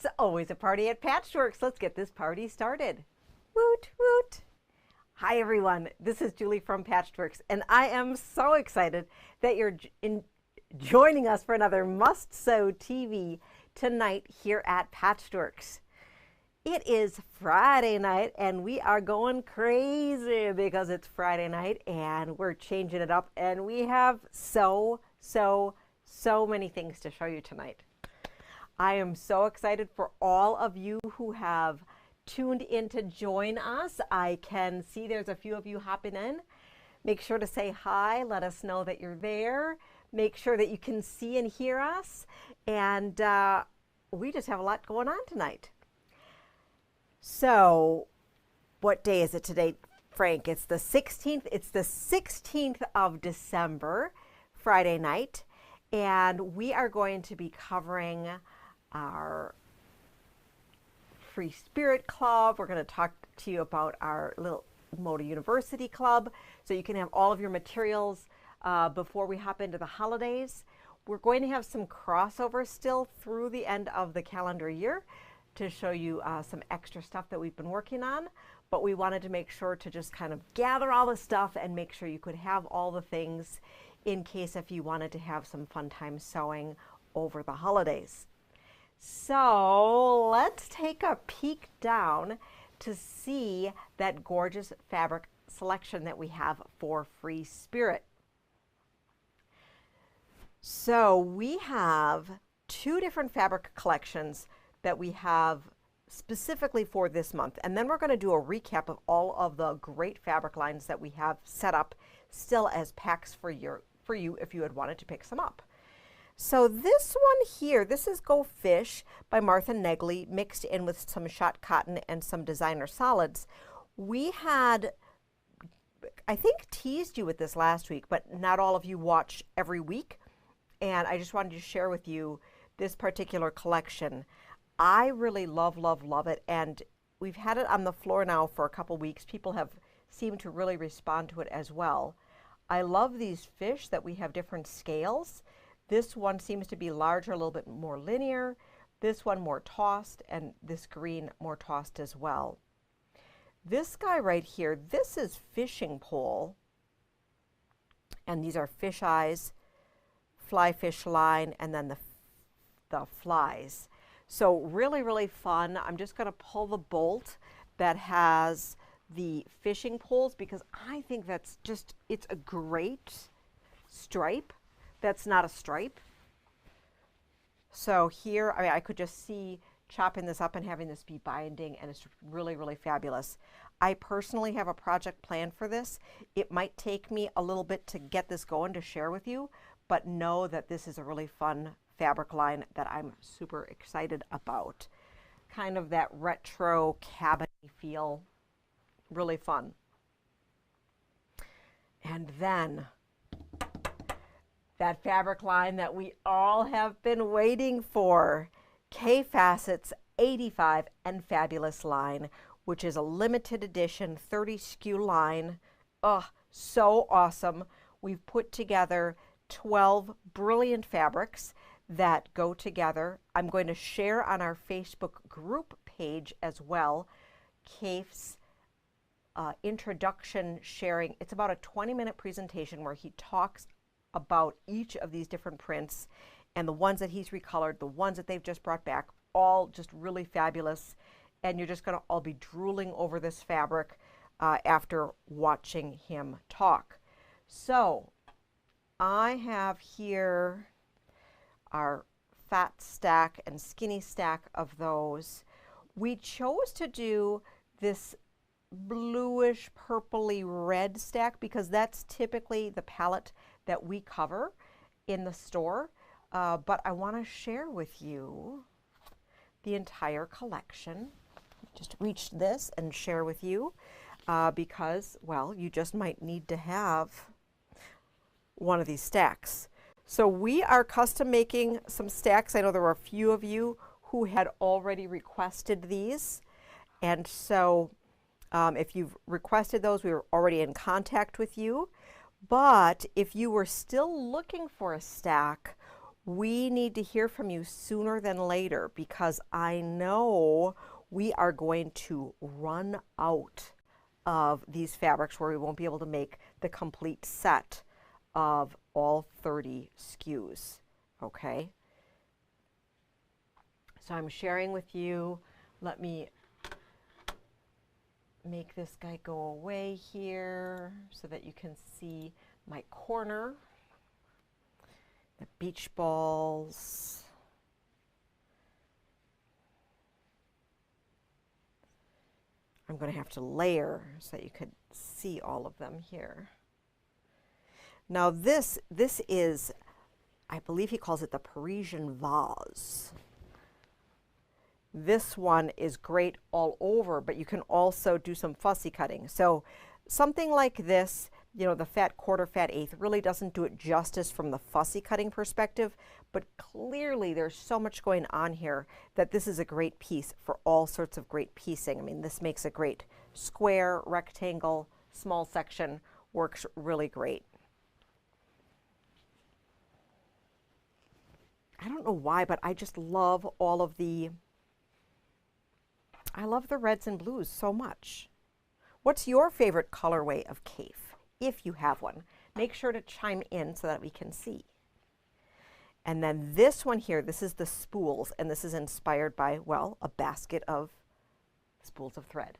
It's always a party at Patchworks. Let's get this party started. Woot, woot. Hi, everyone. This is Julie from Patchworks, and I am so excited that you're joining us for another Must Sew TV tonight here at Patchworks. It is Friday night, and we are going crazy because it's Friday night, and we're changing it up, and we have so many things to show you tonight. I am so excited for all of you who have tuned in to join us. I can see there's a few of you hopping in. Make sure to say hi. Let us know that you're there. Make sure that you can see and hear us. And we just have a lot going on tonight. So what day is it today, Frank? It's the 16th. It's the 16th of December, Friday night. And we are going to be covering our Free Spirit Club. We're going to talk to you about our little Moda University Club so you can have all of your materials before we hop into the holidays. We're going to have some crossover still through the end of the calendar year to show you some extra stuff that we've been working on, but we wanted to make sure to just kind of gather all the stuff and make sure you could have all the things in case if you wanted to have some fun time sewing over the holidays. So let's take a peek down to see that gorgeous fabric selection that we have for Free Spirit. So we have two different fabric collections that we have specifically for this month. And then we're going to do a recap of all of the great fabric lines that we have set up still as packs for you if you had wanted to pick some up. So this one here, this is Go Fish by Martha Negley, mixed in with some shot cotton and some designer solids. We had, I think, teased you with this last week, but not all of you watch every week. And I just wanted to share with you this particular collection. I really love it. And we've had it on the floor now for a couple weeks. People have seemed to really respond to it as well. I love these fish that we have different scales. This one seems to be larger, a little bit more linear. This one more tossed, and this green more tossed as well. This guy right here, this is fishing pole. And these are fish eyes, fly fish line, and then the flies. So really fun. I'm just going to pull the bolt that has the fishing poles because I think that's just, it's a great stripe. That's not a stripe. So here, I mean, I could just see chopping this up and having this be binding, and it's really fabulous. I personally have a project plan for this. It might take me a little bit to get this going to share with you, but know that this is a really fun fabric line that I'm super excited about. Kind of that retro cabin feel, really fun. And then that fabric line that we all have been waiting for, K-Facet's 85 and Fabulous line, which is a limited edition 30 SKU line. Oh, so awesome. We've put together 12 brilliant fabrics that go together. I'm going to share on our Facebook group page as well, Kafe's introduction sharing. It's about a 20-minute presentation where he talks about each of these different prints and the ones that he's recolored, the ones that they've just brought back, all just really fabulous. And you're just going to all be drooling over this fabric after watching him talk. So I have here our fat stack and skinny stack of those. We chose to do this bluish purpley red stack because that's typically the palette that we cover in the store, but I want to share with you the entire collection. Just reach this and share with you because, well, you just might need to have one of these stacks. So we are custom making some stacks. I know there were a few of you who had already requested these, and so if you've requested those, we were already in contact with you. But if you were still looking for a stack, we need to hear from you sooner than later, because I know we are going to run out of these fabrics where we won't be able to make the complete set of all 30 SKUs, okay? So I'm sharing with you. Let me make this guy go away here so that you can see my corner. The beach balls. I'm going to have to layer so that you could see all of them here. Now this is, I believe he calls it the Parisian vase. This one is great all over, but you can also do some fussy cutting. So something like this, you know, the fat quarter, fat eighth really doesn't do it justice from the fussy cutting perspective, but clearly there's so much going on here that this is a great piece for all sorts of great piecing. I mean, this makes a great square, rectangle, small section, works really great. I don't know why, but I just love all of the, I love the reds and blues so much. What's your favorite colorway of Kaffe? If you have one, make sure to chime in so that we can see. And then this one here, this is the spools, and this is inspired by, well, a basket of spools of thread.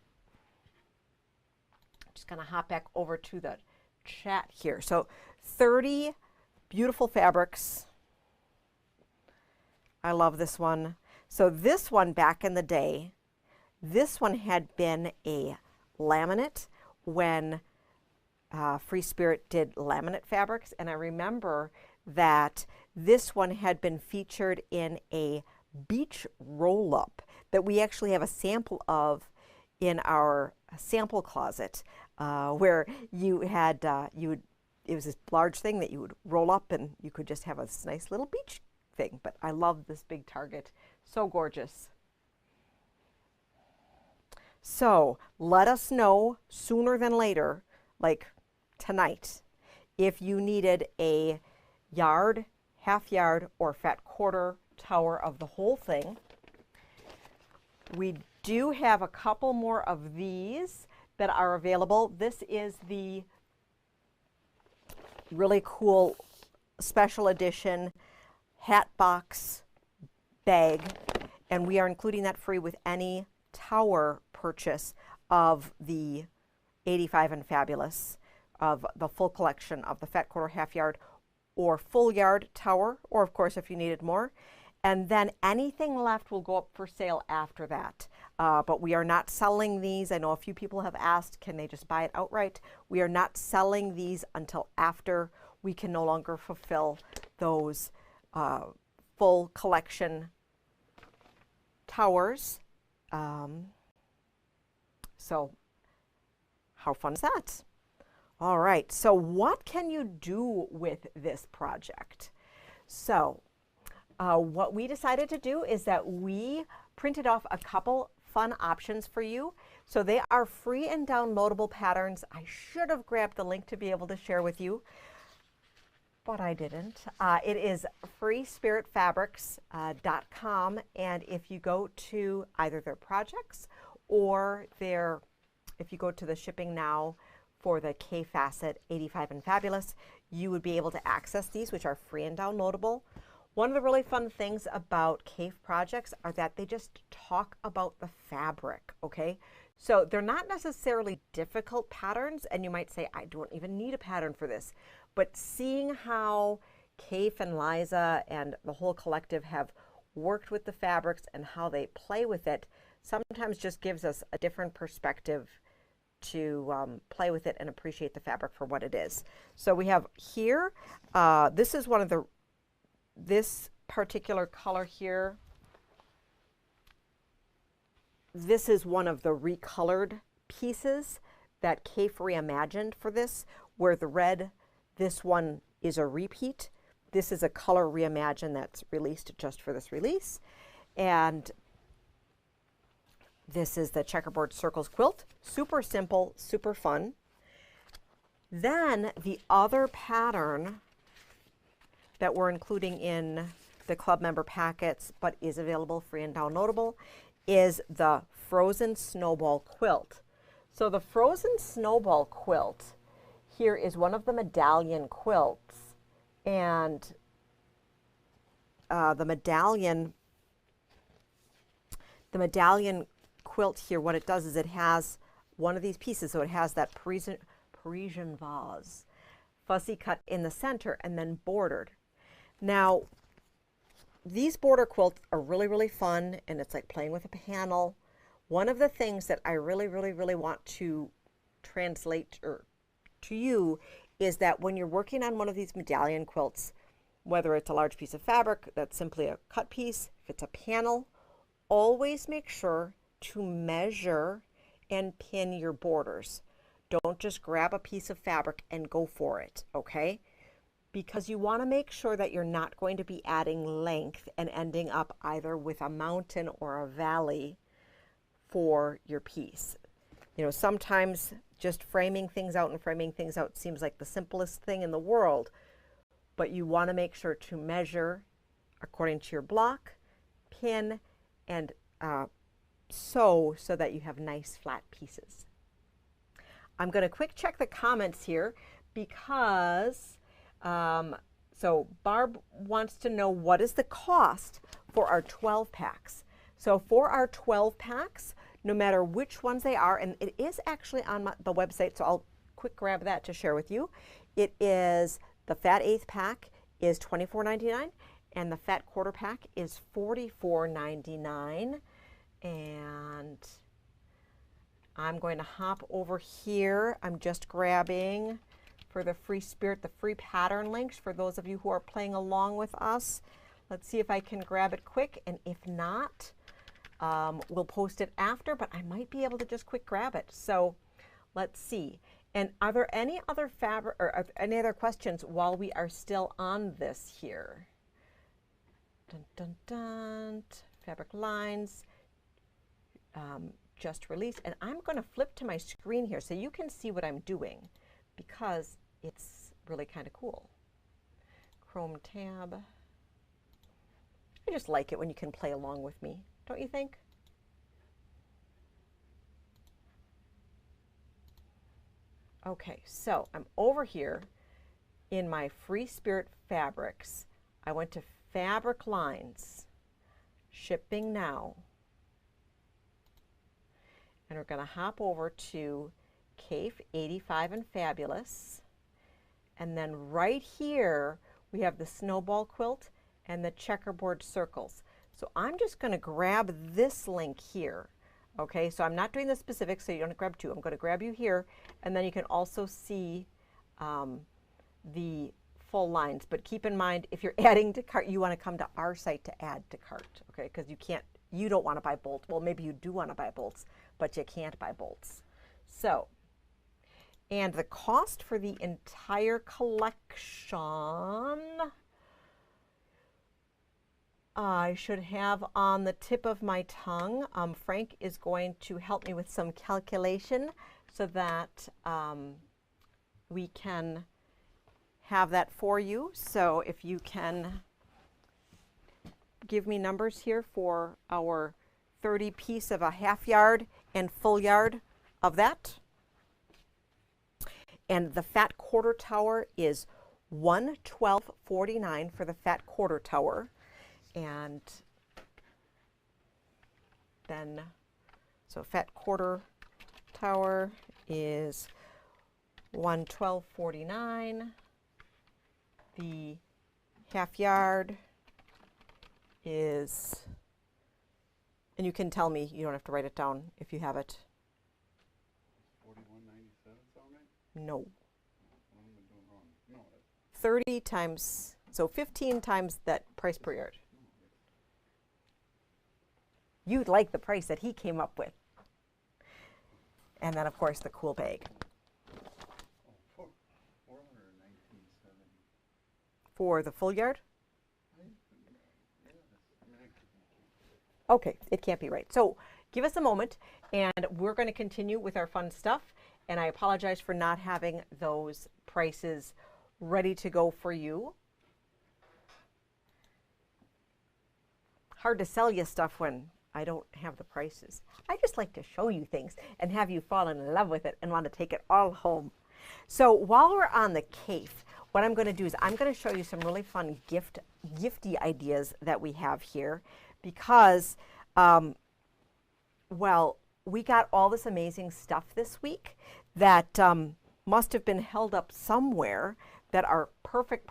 I'm just going to hop back over to the chat here. So 30 beautiful fabrics. I love this one. So this one back in the day, this one had been a laminate when Free Spirit did laminate fabrics, and I remember that this one had been featured in a beach roll-up that we actually have a sample of in our sample closet, where you had it was this large thing that you would roll up and you could just have a nice little beach thing. But I love this big target, so gorgeous. So let us know sooner than later, like tonight, if you needed a yard, half yard, or fat quarter tower of the whole thing. We do have a couple more of these that are available. This is the really cool special edition hat box bag, and we are including that free with any tower purchase of the 85 and Fabulous, of the full collection of the fat quarter, half yard, or full yard tower, or of course if you needed more. And then anything left will go up for sale after that. But we are not selling these. I know a few people have asked, can they just buy it outright? We are not selling these until after we can no longer fulfill those full collection towers. So how fun is that? All right, so what can you do with this project? So what we decided to do is that we printed off a couple fun options for you. So they are free and downloadable patterns. I should have grabbed the link to be able to share with you, but I didn't. It is freespiritfabrics.com, and if you go to either their projects or if you go to the shipping now for the Kaffe Fassett 85 and Fabulous, you would be able to access these, which are free and downloadable. One of the really fun things about Kaffe projects are that they just talk about the fabric, okay? So they're not necessarily difficult patterns, and you might say, I don't even need a pattern for this. But seeing how Kaffe and Liza and the whole collective have worked with the fabrics and how they play with it sometimes just gives us a different perspective to play with it and appreciate the fabric for what it is. So we have here, this is one of the, this particular color here, this is one of the recolored pieces that Kaffe reimagined for this, where the red, this one is a repeat. This is a color reimagined that's released just for this release. And this is the checkerboard circles quilt. Super simple, super fun. Then the other pattern that we're including in the club member packets, but is available free and downloadable, is the Frozen Snowball Quilt. So the Frozen Snowball Quilt here is one of the medallion quilts, and the medallion quilt here, what it does is it has one of these pieces, so it has that Parisian vase, fussy cut in the center and then bordered. Now, these border quilts are really, really fun, and it's like playing with a panel. One of the things that I really, really, really want to translate to you is that when you're working on one of these medallion quilts, whether it's a large piece of fabric that's simply a cut piece, if it's a panel, always make sure to measure and pin your borders. Don't just grab a piece of fabric and go for it, okay? Because you want to make sure that you're not going to be adding length and ending up either with a mountain or a valley for your piece. You know, sometimes just framing things out seems like the simplest thing in the world, but you want to make sure to measure according to your block, pin, and sew so that you have nice flat pieces. I'm going to quick check the comments here because so Barb wants to know what is the cost for our 12 packs. So for our 12 packs, no matter which ones they are, and it is actually on the website, so I'll quick grab that to share with you. It is the Fat Eighth pack is $24.99 and the Fat Quarter pack is $44.99. And I'm going to hop over here. I'm just grabbing for the free spirit, the free pattern links for those of you who are playing along with us. Let's see if I can grab it quick, and if not, we'll post it after, but I might be able to just quick grab it. So let's see. And are there any other fabric or any other questions while we are still on this here? Dun, dun, dun. Fabric lines, just released. And I'm going to flip to my screen here so you can see what I'm doing because it's really kind of cool. Chrome tab. I just like it when you can play along with me, don't you think? Okay, so I'm over here in my Free Spirit Fabrics. I went to Fabric Lines, Shipping Now, and we're going to hop over to CAFE 85 and Fabulous, and then right here we have the Snowball Quilt and the Checkerboard Circles. So I'm just going to grab this link here. Okay, so I'm not doing the specifics, so you don't grab two. I'm going to grab you here, and then you can also see the full lines. But keep in mind, if you're adding to cart, you want to come to our site to add to cart, okay? Because you don't want to buy bolts. Well, maybe you do want to buy bolts, but you can't buy bolts. So, and the cost for the entire collection, I should have on the tip of my tongue. Frank is going to help me with some calculation so that we can have that for you. So if you can give me numbers here for our 30 piece of a half yard and full yard of that. And the Fat Quarter Tower is $112.49 for the Fat Quarter Tower. And then, so Fat Quarter Tower is $112.49. The half yard is, and you can tell me, you don't have to write it down if you have it. $41.97 sound right? No. What am I doing wrong? No. 30 times, so 15 times that price per yard. You'd like the price that he came up with. And then, of course, the cool bag. $419.70. For the full yard? Okay, it can't be right. So give us a moment, and we're going to continue with our fun stuff. And I apologize for not having those prices ready to go for you. hard to sell you stuff when I don't have the prices. I just like to show you things and have you fall in love with it and want to take it all home. So while we're on the CAFE, what I'm going to do is I'm going to show you some really fun gifty ideas that we have here because, well, we got all this amazing stuff this week that must have been held up somewhere that are perfect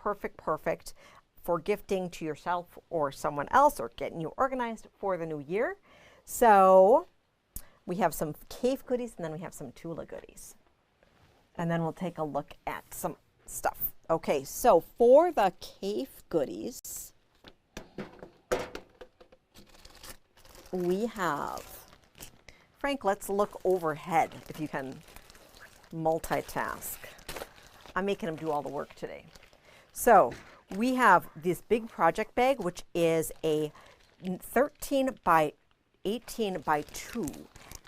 for gifting to yourself or someone else or getting you organized for the new year. So we have some CAFE goodies and then we have some Tula goodies. And then we'll take a look at some stuff. Okay, so for the CAFE goodies, we have, Frank, let's look overhead if you can multitask. I'm making him do all the work today. So we have this big project bag, which is a 13 by 18 by 2.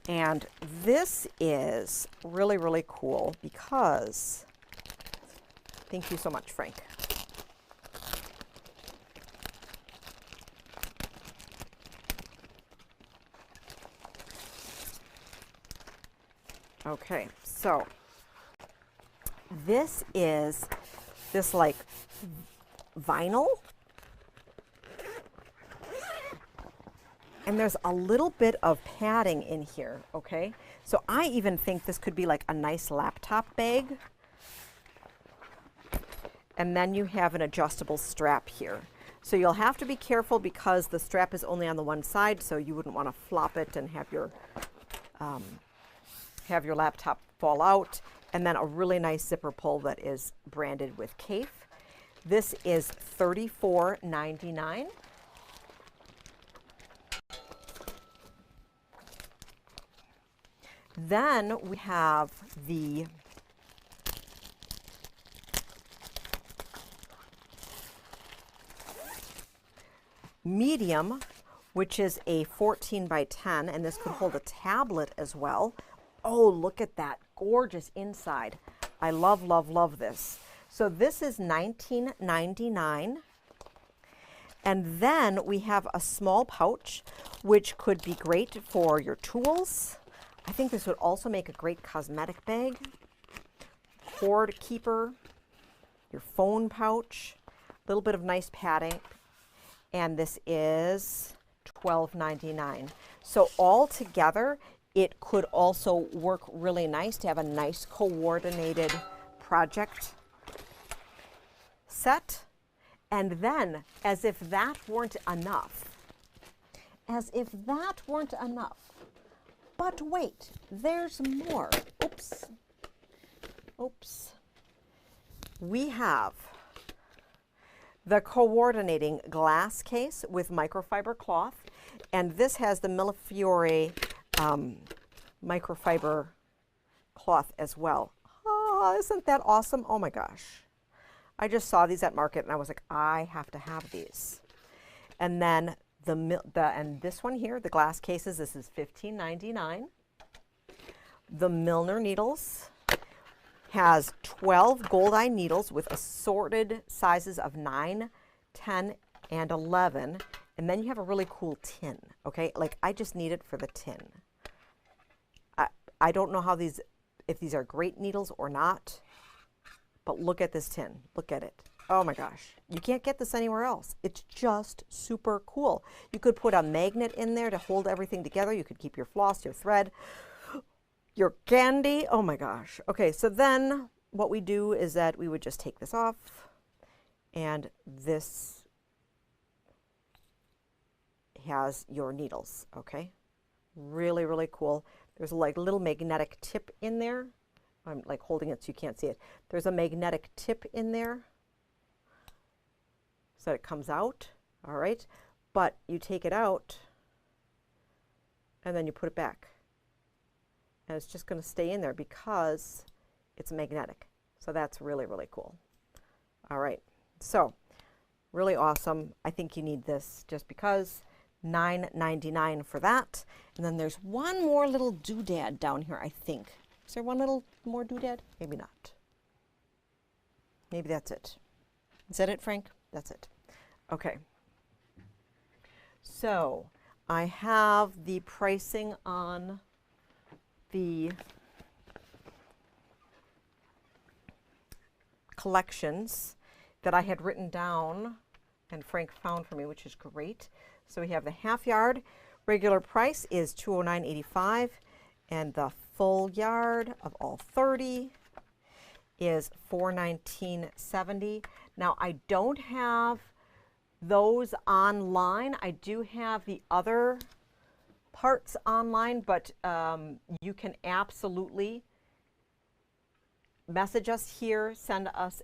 And this is really, really cool because, thank you so much, Frank. Okay, so this is this like vinyl. And there's a little bit of padding in here, okay? So I even think this could be like a nice laptop bag. And then you have an adjustable strap here. So you'll have to be careful because the strap is only on the one side, so you wouldn't want to flop it and have your laptop fall out. And then a really nice zipper pull that is branded with CAFE. This is $34.99. Then we have the medium, which is a 14 by 10, and this could hold a tablet as well. Oh, look at that gorgeous inside. I love, love, love this. So this is $19.99. And then we have a small pouch, which could be great for your tools. I think this would also make a great cosmetic bag, cord keeper, your phone pouch, a little bit of nice padding, and this is $12.99. So all together, it could also work really nice to have a nice coordinated project set. And then, as if that weren't enough, but wait, there's more. Oops. We have the coordinating glass case with microfiber cloth, and this has the Millefiore microfiber cloth as well. Oh, isn't that awesome? Oh my gosh. I just saw these at market and I was like, I have to have these. And then and this one here, the glass cases, this is $15.99. The Milner needles has 12 gold eye needles with assorted sizes of 9, 10, and 11. And then you have a really cool tin, okay? Like I just need it for the tin. I don't know how if these are great needles or not, but look at this tin. Look at it. Oh my gosh. You can't get this anywhere else. It's just super cool. You could put a magnet in there to hold everything together. You could keep your floss, your thread, your candy. Oh my gosh. Okay, so then what we do is that we would just take this off, and this has your needles, okay? Really, really cool. There's like a little magnetic tip in there. I'm like holding it so you can't see it. There's a magnetic tip in there so it comes out, all right? But you take it out and then you put it back. And it's just gonna stay in there because it's magnetic. So that's really, really cool. All right, so really awesome. I think you need this just because. $9.99 for that. And then there's one more little doodad down here, I think. Is there one little more doodad? Maybe not. Maybe that's it. Is that it, Frank? That's it. Okay. So I have the pricing on the collections that I had written down and Frank found for me, which is great. So we have the half yard. Regular price is $209.85, and the full yard of all 30 is $419.70. Now I don't have those online. I do have the other parts online, but you can absolutely message us here, send us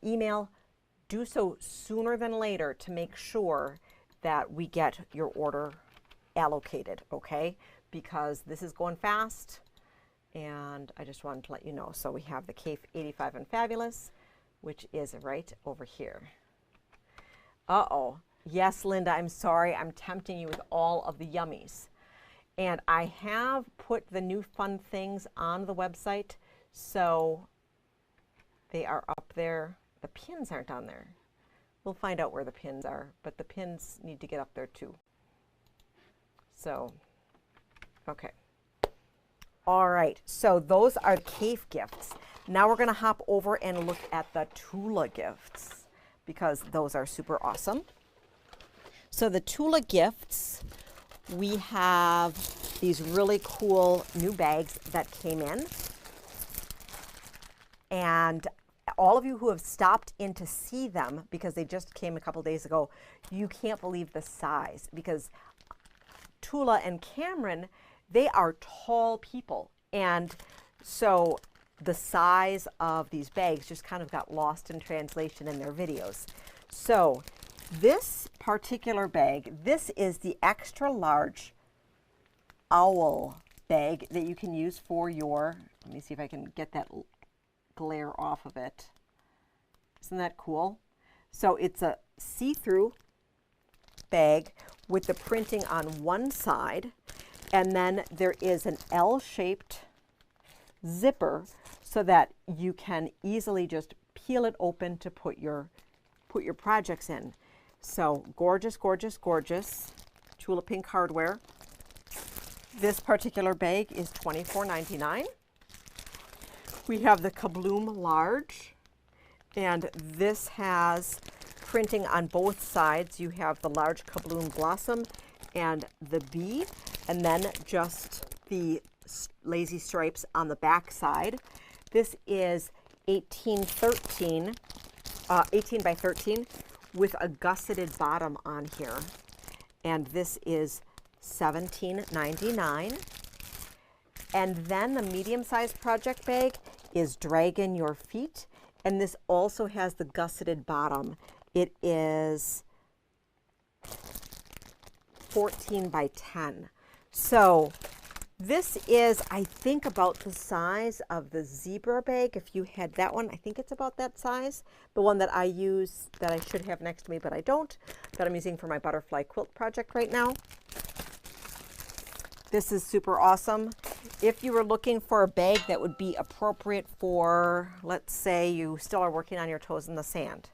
email. Do so sooner than later to make sure that we get your order allocated, okay? Because this is going fast, and I just wanted to let you know. So we have the Cafe 85 and Fabulous, which is right over here. Uh-oh. Yes, Linda, I'm sorry. I'm tempting you with all of the yummies. And I have put the new fun things on the website, so they are up there. The pins aren't on there. We'll find out where the pins are, but the pins need to get up there too. So, okay. All right, so those are Cafe gifts. Now we're gonna hop over and look at the Tula gifts because those are super awesome. So the Tula gifts, we have these really cool new bags that came in. And all of you who have stopped in to see them, because they just came a couple days ago, you can't believe the size, because Tula and Cameron, they are tall people. And so the size of these bags just kind of got lost in translation in their videos. So this particular bag, this is the extra large owl bag that you can use for your, let me see if I can get that glare off of it. Isn't that cool? So it's a see-through bag with the printing on one side, and then there is an L-shaped zipper so that you can easily just peel it open to put your projects in. So gorgeous, gorgeous, gorgeous Tula Pink hardware. This particular bag is $24.99. We have the Kabloom Large, and this has printing on both sides. You have the large Kabloom Blossom and the bee, and then just the lazy stripes on the back side. This is 18 by 13 with a gusseted bottom on here, and this is $17.99. And then the medium-sized project bag is Dragon Your Feet, and this also has the gusseted bottom. It is 14 by 10. So this is, I think, about the size of the zebra bag. If you had that one, I think it's about that size. The one that I use, that I should have next to me, but I don't, that I'm using for my butterfly quilt project right now. This is super awesome. If you were looking for a bag that would be appropriate for, let's say you still are working on your toes in the sand.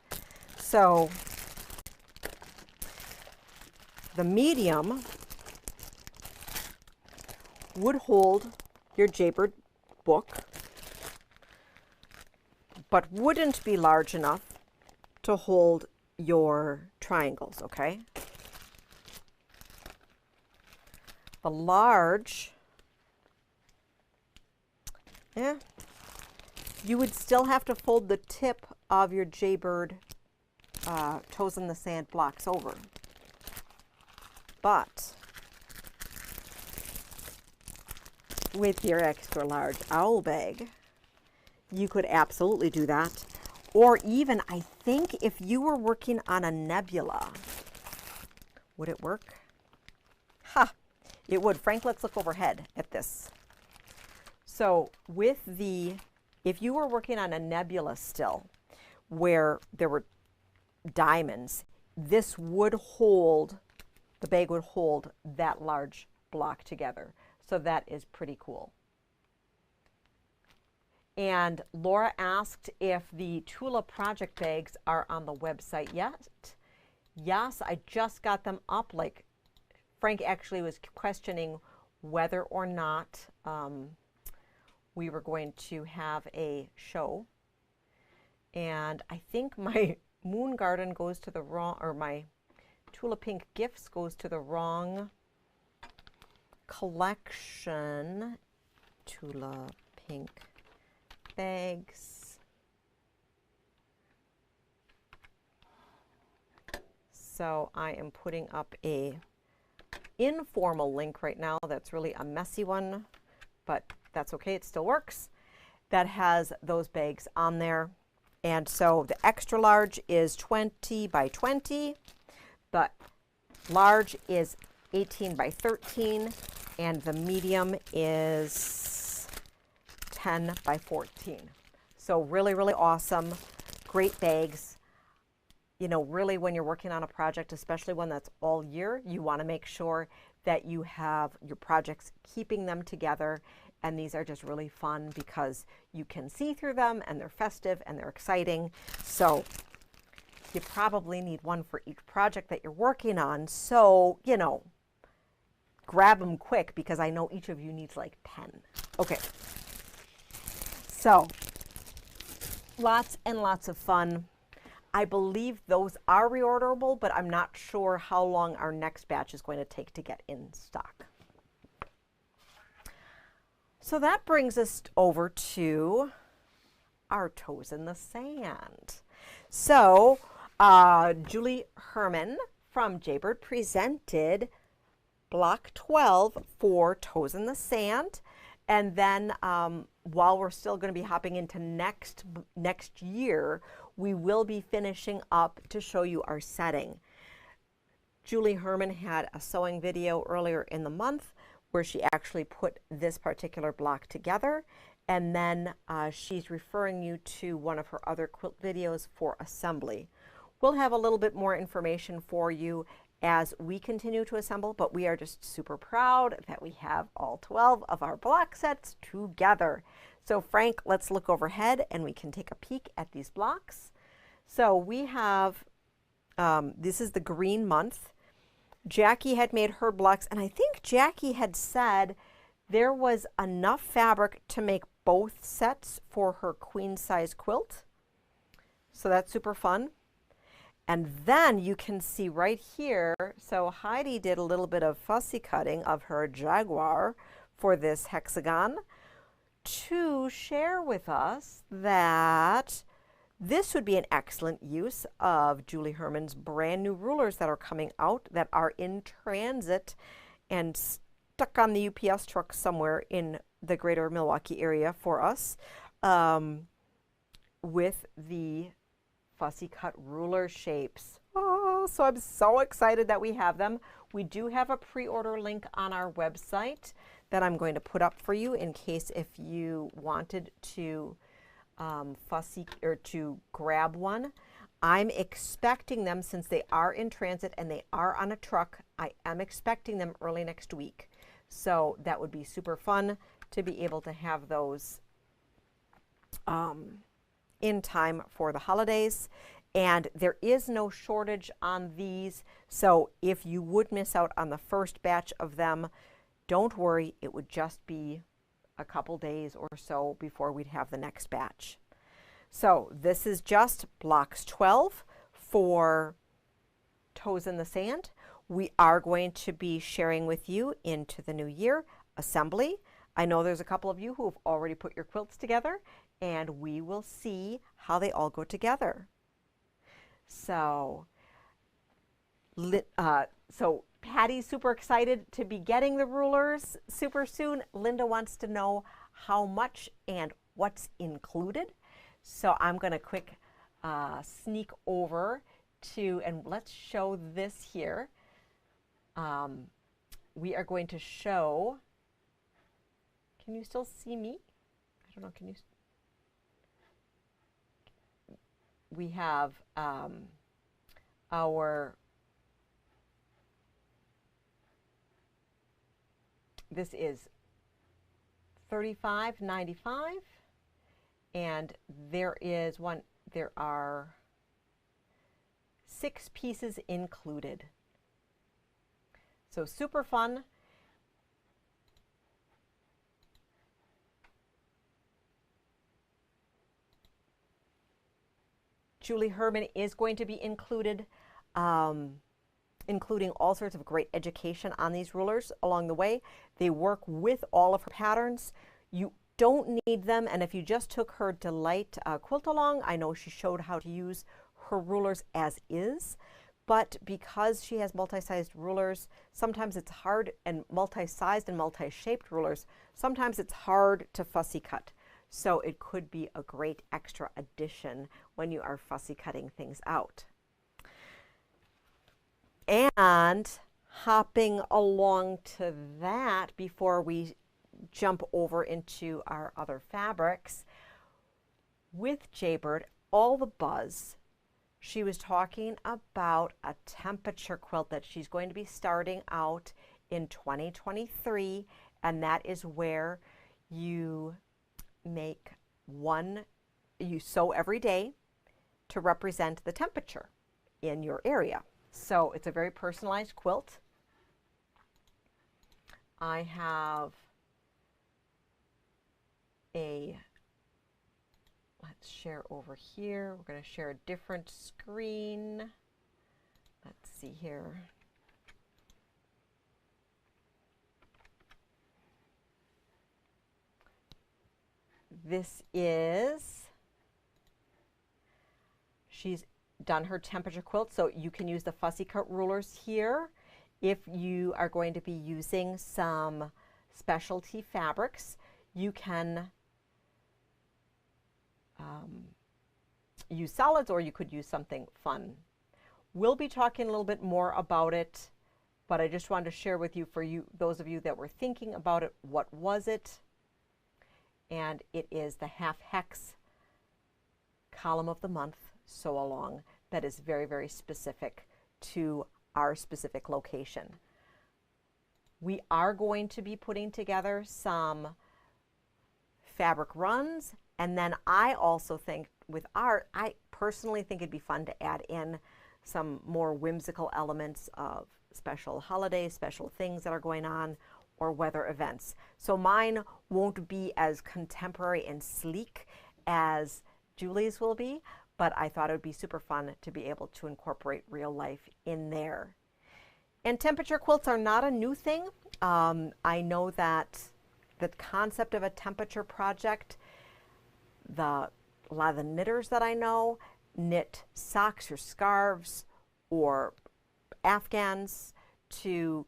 So the medium would hold your Jaybird book, but wouldn't be large enough to hold your triangles, okay? The large, you would still have to fold the tip of your Jaybird toes in the sand blocks over. But with your extra large owl bag, you could absolutely do that. Or even, I think, if you were working on a nebula, would it work? Ha! It would. Frank, let's look overhead at this. So with the, if you were working on a nebula still, where there were diamonds, this would hold, the bag would hold that large block together. So that is pretty cool. And Laura asked if the Tula project bags are on the website yet. Yes, I just got them up. Like Frank actually was questioning whether or not we were going to have a show. And I think my Moon Garden goes to the wrong, or my Tula Pink Gifts goes to the wrong collection. Tula Pink bags. So I am putting up a informal link right now that's really a messy one, but that's okay, it still works. That has those bags on there. And so the extra large is 20 by 20, but large is 18 by 13, and the medium is 10 by 14. So really, really awesome, great bags. You know, really when you're working on a project, especially one that's all year, you want to make sure that you have your projects keeping them together. And these are just really fun because you can see through them and they're festive and they're exciting. So you probably need one for each project that you're working on. So, you know, grab them quick because I know each of you needs like 10. Okay. So lots and lots of fun. I believe those are reorderable, but I'm not sure how long our next batch is going to take to get in stock. So that brings us over to our toes in the sand. So Julie Herman from Jaybird presented block 12 for Toes in the Sand. And then while we're still going to be hopping into next year, we will be finishing up to show you our setting. Julie Herman had a sewing video earlier in the month where she actually put this particular block together. And then she's referring you to one of her other quilt videos for assembly. We'll have a little bit more information for you as we continue to assemble, but we are just super proud that we have all 12 of our block sets together. So Frank, let's look overhead and we can take a peek at these blocks. So we have, this is the green month. Jackie had made her blocks, and I think Jackie had said there was enough fabric to make both sets for her queen size quilt. So that's super fun. And then you can see right here, so Heidi did a little bit of fussy cutting of her Jaguar for this hexagon to share with us that this would be an excellent use of Julie Herman's brand new rulers that are coming out that are in transit and stuck on the UPS truck somewhere in the greater Milwaukee area for us with the fussy cut ruler shapes. Oh, so I'm so excited that we have them. We do have a pre-order link on our website that I'm going to put up for you in case if you wanted to fussy or to grab one. I'm expecting them, since they are in transit and they are on a truck, I am expecting them early next week. So that would be super fun to be able to have those in time for the holidays. And there is no shortage on these, so if you would miss out on the first batch of them, don't worry, it would just be a couple days or so before we'd have the next batch. So this is just blocks 12 for Toes in the Sand. We are going to be sharing with you into the new year assembly. I know there's a couple of you who have already put your quilts together, and we will see how they all go together. So, Patty's super excited to be getting the rulers super soon. Linda wants to know how much and what's included. So I'm going to quick sneak over to, and let's show this here. We are going to show, can you still see me? I don't know, can you? We have this is $35.95, And there are 6 pieces included. So super fun. Julie Herman is going to be included, including all sorts of great education on these rulers along the way. They work with all of her patterns. You don't need them, and if you just took her Delight quilt along, I know she showed how to use her rulers as is, but because she has multi-sized rulers, sometimes it's hard, and multi-sized and multi-shaped rulers, sometimes it's hard to fussy cut. So it could be a great extra addition when you are fussy cutting things out. And hopping along to that before we jump over into our other fabrics, with Jaybird, all the buzz, she was talking about a temperature quilt that she's going to be starting out in 2023, and that is where you you sew every day to represent the temperature in your area. So it's a very personalized quilt. I have let's share over here. We're going to share a different screen. Let's see here. She's done her temperature quilt, so you can use the fussy cut rulers here. If you are going to be using some specialty fabrics, you can use solids, or you could use something fun. We'll be talking a little bit more about it, but I just wanted to share with you, those of you that were thinking about it, what was it? And it is the half hex column of the month sew along that is very, very specific to our specific location. We are going to be putting together some fabric runs, and then I also think with art, I personally think it'd be fun to add in some more whimsical elements of special holidays, special things that are going on, or weather events. So mine won't be as contemporary and sleek as Julie's will be, but I thought it would be super fun to be able to incorporate real life in there. And temperature quilts are not a new thing. I know that the concept of a temperature project, a lot of the knitters that I know knit socks or scarves or afghans to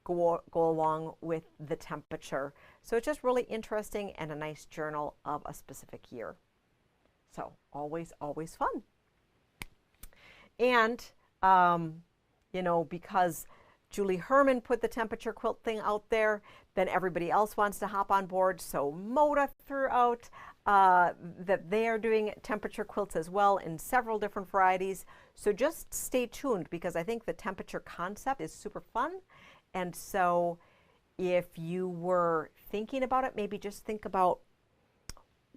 go along with the temperature. So it's just really interesting and a nice journal of a specific year. So always, always fun. And, you know, because Julie Herman put the temperature quilt thing out there, then everybody else wants to hop on board. So Moda threw out that they are doing temperature quilts as well in several different varieties. So just stay tuned, because I think the temperature concept is super fun. And so if you were thinking about it, maybe just think about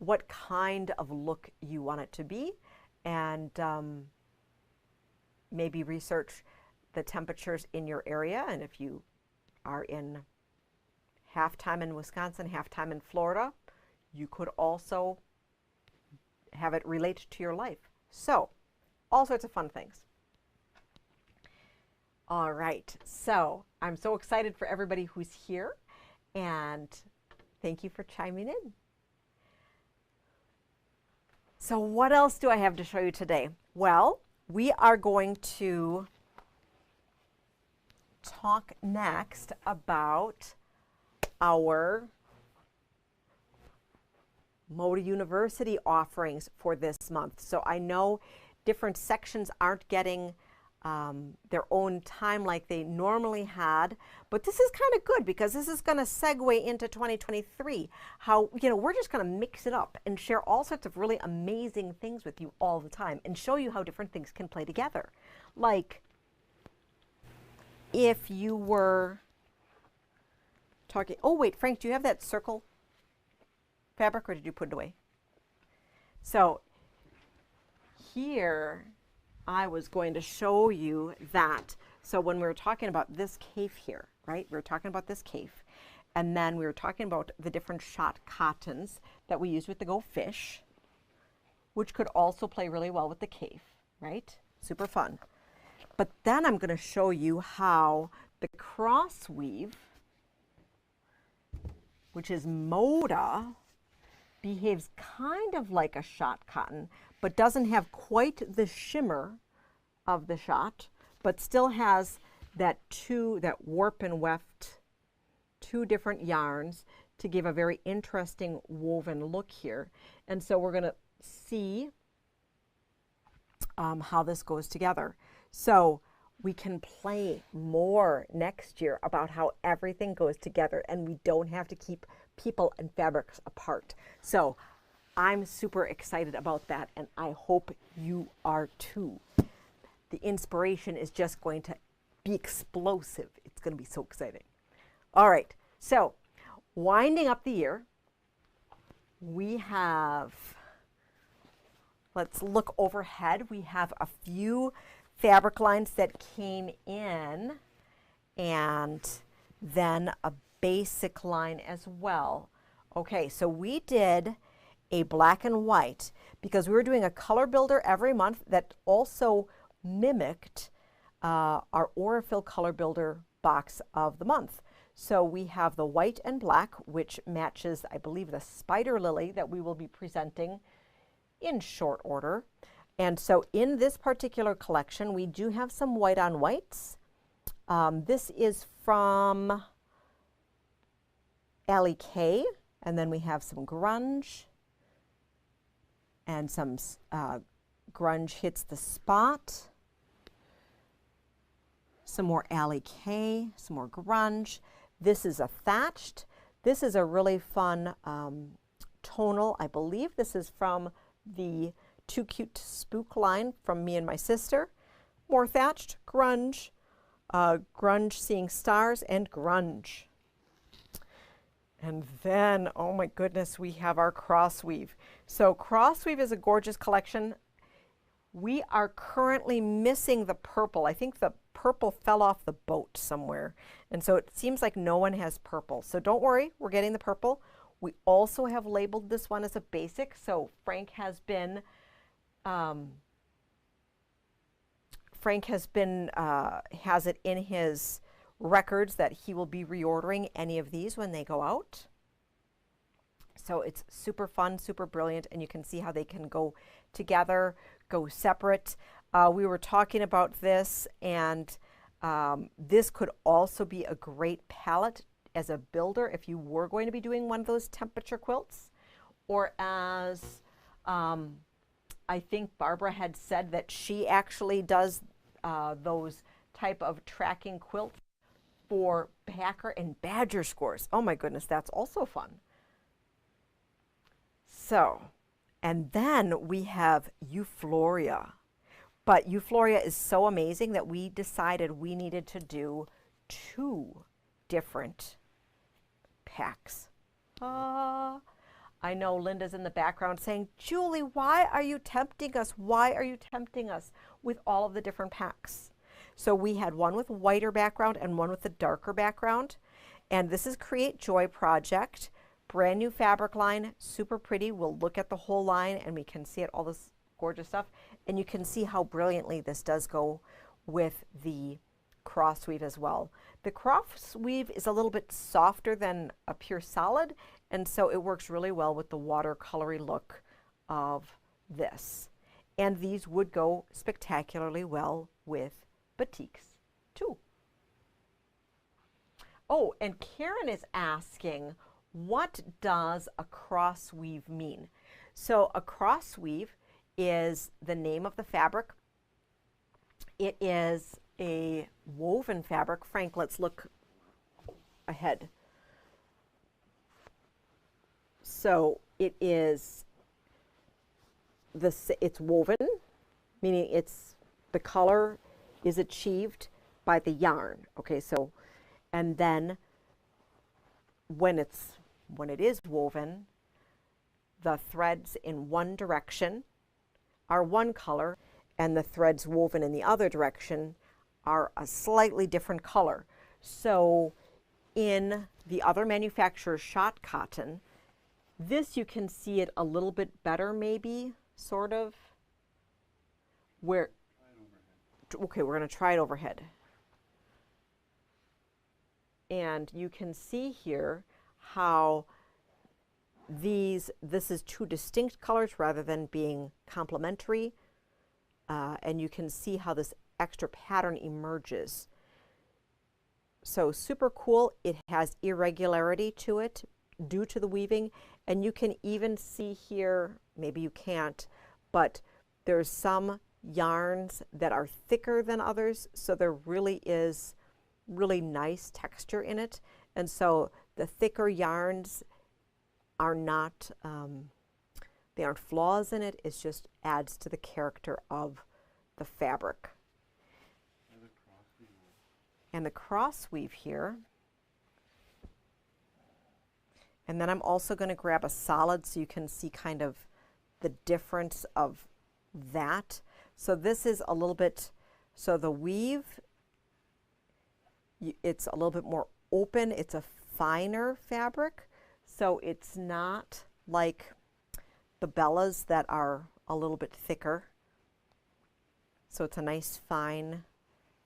what kind of look you want it to be, and maybe research the temperatures in your area. And if you are in half time in Wisconsin, half time in Florida, you could also have it relate to your life. So all sorts of fun things. All right, so I'm so excited for everybody who's here, and thank you for chiming in. So what else do I have to show you today? Well, we are going to talk next about our Moda University offerings for this month. So I know different sections aren't getting their own time like they normally had, but this is kind of good because this is going to segue into 2023. How, you know, we're just going to mix it up and share all sorts of really amazing things with you all the time and show you how different things can play together. Like if you were talking, oh wait, Frank, do you have that circle fabric, or did you put it away? So here I was going to show you that. So when we were talking about this cave here, right? We were talking about this cave. And then we were talking about the different shot cottons that we use with the Go Fish, which could also play really well with the cave, right? Super fun. But then I'm going to show you how the cross weave, which is Moda, behaves kind of like a shot cotton, but doesn't have quite the shimmer of the shot, but still has that warp and weft, two different yarns to give a very interesting woven look here. And so we're going to see how this goes together. So we can play more next year about how everything goes together and we don't have to keep people and fabrics apart. So I'm super excited about that, and I hope you are too. The inspiration is just going to be explosive. It's going to be so exciting. All right, so winding up the year, we have, let's look overhead. We have a few fabric lines that came in, and then a basic line as well. Okay, so we did a black and white because we were doing a color builder every month that also mimicked our Aurifil color builder box of the month. So we have the white and black, which matches, I believe, the spider lily that we will be presenting in short order. And so in this particular collection, we do have some white on whites. This is from Allie K, and then we have some grunge, and some grunge hits the spot. Some more Allie K, some more grunge. This is a thatched. This is a really fun tonal. I believe this is from the Too Cute to Spook line from me and my sister. More thatched, grunge, grunge seeing stars, and grunge. And then, oh my goodness, we have our crossweave. So crossweave is a gorgeous collection. We are currently missing the purple. I think the purple fell off the boat somewhere. And so it seems like no one has purple. So don't worry, we're getting the purple. We also have labeled this one as a basic. So Frank has been has it in his records that he will be reordering any of these when they go out. So it's super fun, super brilliant, and you can see how they can go together, go separate. We were talking about this, and this could also be a great palette as a builder if you were going to be doing one of those temperature quilts, or as I think Barbara had said that she actually does those type of tracking quilts for Packer and Badger scores. Oh my goodness, that's also fun. So, and then we have Euphoria. But Euphoria is so amazing that we decided we needed to do 2 different packs. I know Linda's in the background saying, Julie, why are you tempting us? Why are you tempting us with all of the different packs? So we had one with whiter background and one with the darker background. And this is Create Joy Project. Brand new fabric line, super pretty. We'll look at the whole line and we can see it, all this gorgeous stuff. And you can see how brilliantly this does go with the cross weave as well. The cross weave is a little bit softer than a pure solid, and so it works really well with the watercolory look of this. And these would go spectacularly well with batiks too. Oh, and Karen is asking, what does a cross weave mean? So a cross weave is the name of the fabric. It is a woven fabric. Frank, let's look ahead. So it is it's woven, meaning it's the color is achieved by the yarn. Okay, so and then when it is woven, the threads in one direction are one color and the threads woven in the other direction are a slightly different color. So in the other manufacturer's shot cotton, this you can see it a little bit better maybe, sort of, where, okay, we're going to try it overhead. And you can see here how this is two distinct colors rather than being complementary. And you can see how this extra pattern emerges. So super cool. It has irregularity to it due to the weaving. And you can even see here, maybe you can't, but there's some yarns that are thicker than others. So there really is really nice texture in it. And so the thicker yarns are not, they aren't flaws in it. It just adds to the character of the fabric. And the cross weave here. And then I'm also going to grab a solid so you can see kind of the difference of that. So this is a little bit, so the weave, it's a little bit more open. It's a finer fabric. So it's not like the Bellas that are a little bit thicker. So it's a nice fine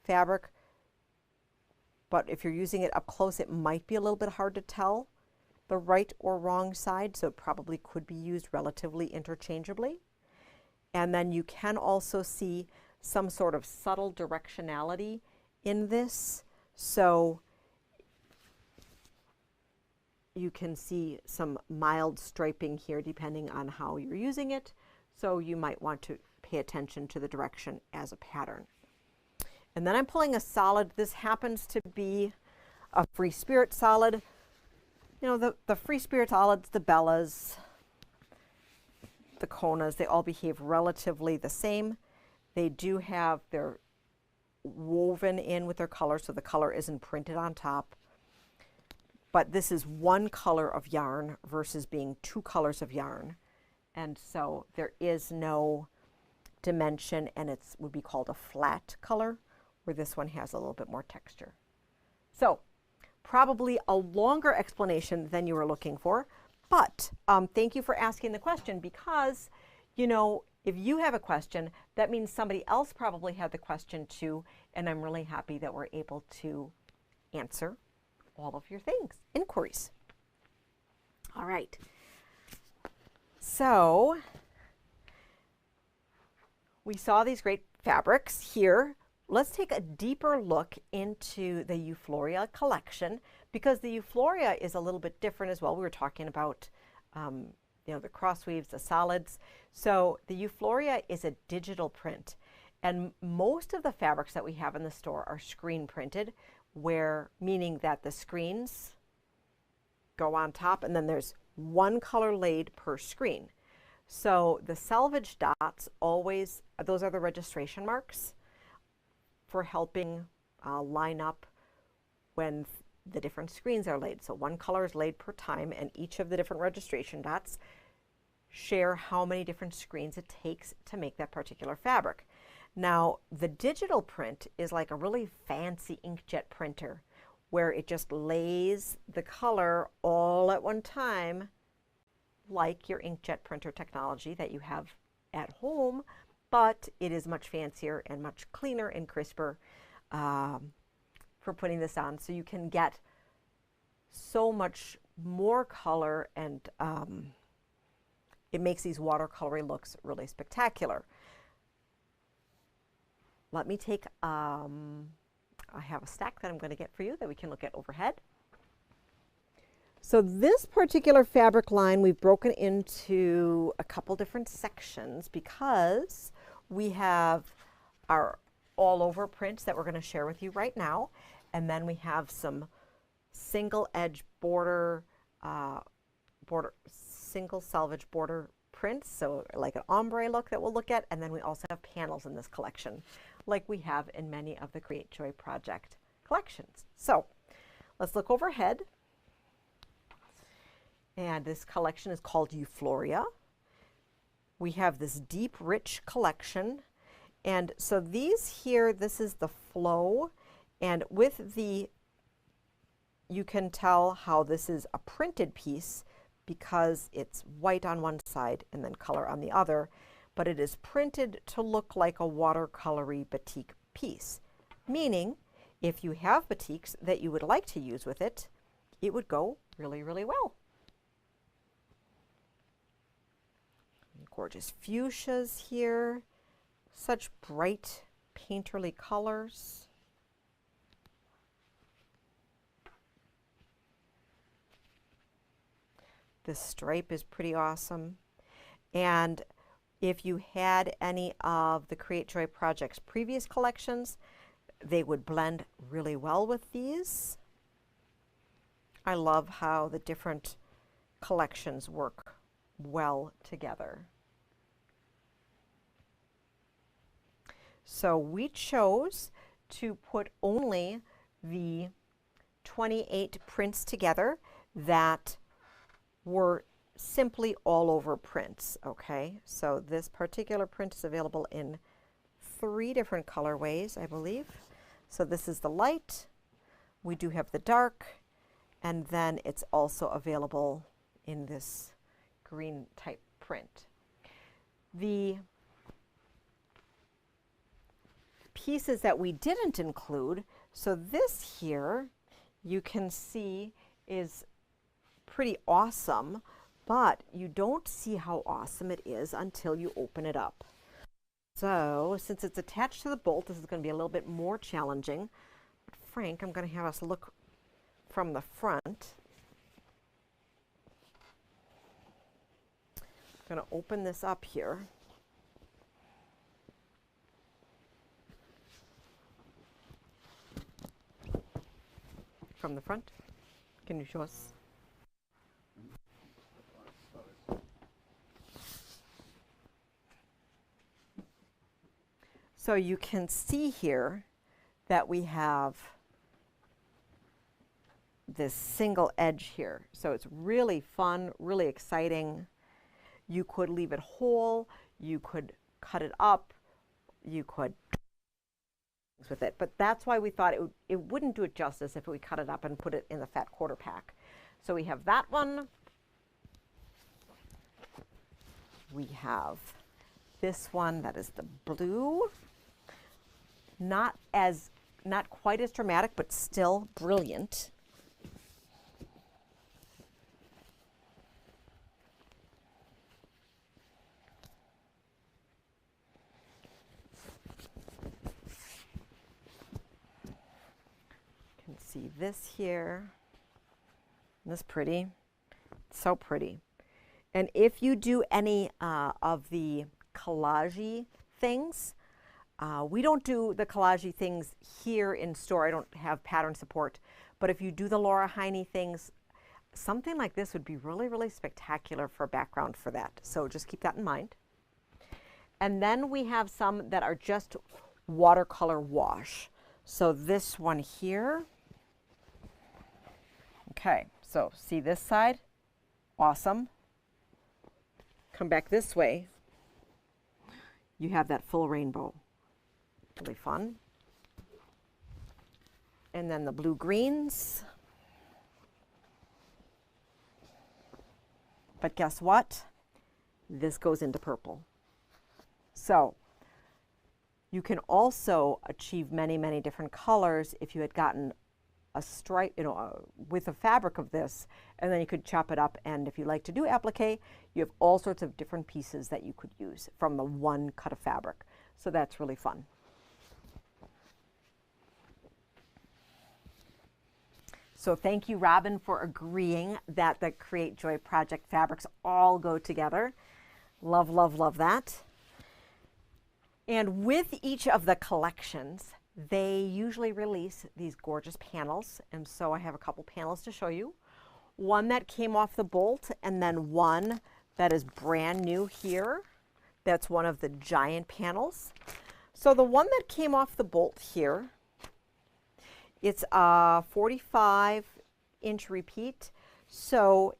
fabric. But if you're using it up close, it might be a little bit hard to tell the right or wrong side. So it probably could be used relatively interchangeably. And then you can also see some sort of subtle directionality in this. So you can see some mild striping here depending on how you're using it. So you might want to pay attention to the direction as a pattern. And then I'm pulling a solid. This happens to be a Free Spirit solid. You know, the Free Spirit solids, the Bellas, the Konas, they all behave relatively the same. They do have their woven in with their color, so the color isn't printed on top. But this is one color of yarn versus being two colors of yarn. And so there is no dimension, and it would be called a flat color, where this one has a little bit more texture. So probably a longer explanation than you were looking for, but thank you for asking the question, because, you know, if you have a question, that means somebody else probably had the question too, and I'm really happy that we're able to answer all of your inquiries. All right. So we saw these great fabrics here. Let's take a deeper look into the Euploria collection, because the Euploria is a little bit different as well. We were talking about you know, the cross weaves, the solids. So the Euploria is a digital print, and most of the fabrics that we have in the store are screen printed, meaning that the screens go on top and then there's one color laid per screen. So the selvage dots always, those are the registration marks for helping line up when the different screens are laid. So one color is laid per time, and each of the different registration dots share how many different screens it takes to make that particular fabric. Now, the digital print is like a really fancy inkjet printer, where it just lays the color all at one time, like your inkjet printer technology that you have at home, but it is much fancier and much cleaner and crisper for putting this on. So you can get so much more color, and it makes these watercolory looks really spectacular. Let me take, I have a stack that I'm going to get for you that we can look at overhead. So this particular fabric line we've broken into a couple different sections, because we have our all over prints that we're going to share with you right now, and then we have some single edge border, single selvage border prints, so like an ombre look that we'll look at, and then we also have panels in this collection, like we have in many of the Create Joy Project collections. So let's look overhead. And this collection is called Euphoria. We have this deep, rich collection. And so these here, this is the flow. And with the, you can tell how this is a printed piece because it's white on one side and then color on the other. But it is printed to look like a watercolory batik piece. Meaning, if you have batiks that you would like to use with it, it would go really, really well. Gorgeous fuchsias here, such bright painterly colors. This stripe is pretty awesome. And if you had any of the Create Joy Project's previous collections, they would blend really well with these. I love how the different collections work well together. So we chose to put only the 28 prints together that were simply all over prints, okay? So this particular print is available in 3 different colorways, I believe. So this is the light, we do have the dark, and then it's also available in this green type print. The pieces that we didn't include, so this here you can see is pretty awesome, but you don't see how awesome it is until you open it up. So since it's attached to the bolt, this is going to be a little bit more challenging. Frank, I'm going to have us look from the front. I'm going to open this up here. From the front. Can you show us? So you can see here that we have this single edge here. So it's really fun, really exciting. You could leave it whole, you could cut it up, you could with it, but that's why we thought it wouldn't do it justice if we cut it up and put it in the fat quarter pack. So we have that one. We have this one that is the blue. Not quite as dramatic, but still brilliant. You can see this here. Isn't this pretty? So pretty. And if you do any of the collage things, we don't do the collage things here in store. I don't have pattern support. But if you do the Laura Heine things, something like this would be really, really spectacular for a background for that. So just keep that in mind. And then we have some that are just watercolor wash. So this one here. Okay, so see this side? Awesome. Come back this way. You have that full rainbow. Really fun. And then the blue greens. But guess what? This goes into purple. So you can also achieve many, many different colors if you had gotten a stripe, with a fabric of this, and then you could chop it up. And if you like to do applique, you have all sorts of different pieces that you could use from the one cut of fabric. So that's really fun. So thank you, Robin, for agreeing that the Create Joy Project fabrics all go together. Love, love, love that. And with each of the collections, they usually release these gorgeous panels. And so I have a couple panels to show you. One that came off the bolt, and then one that is brand new here. That's one of the giant panels. So the one that came off the bolt here, it's a 45-inch repeat. So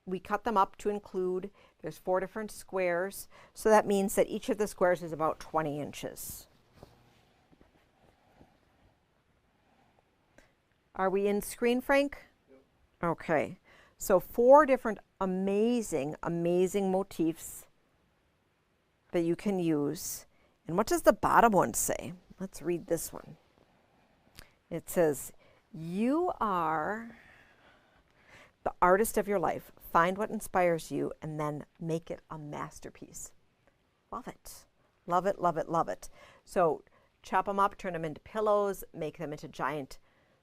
we cut them up to include, there's 4 different squares. So that means that each of the squares is about 20 inches. Are we in screen, Frank? Yep. Okay. So 4 different amazing, amazing motifs that you can use. And what does the bottom one say? Let's read this one. It says, you are the artist of your life. Find what inspires you and then make it a masterpiece. Love it. Love it, love it, love it. So chop them up, turn them into pillows, make them into giant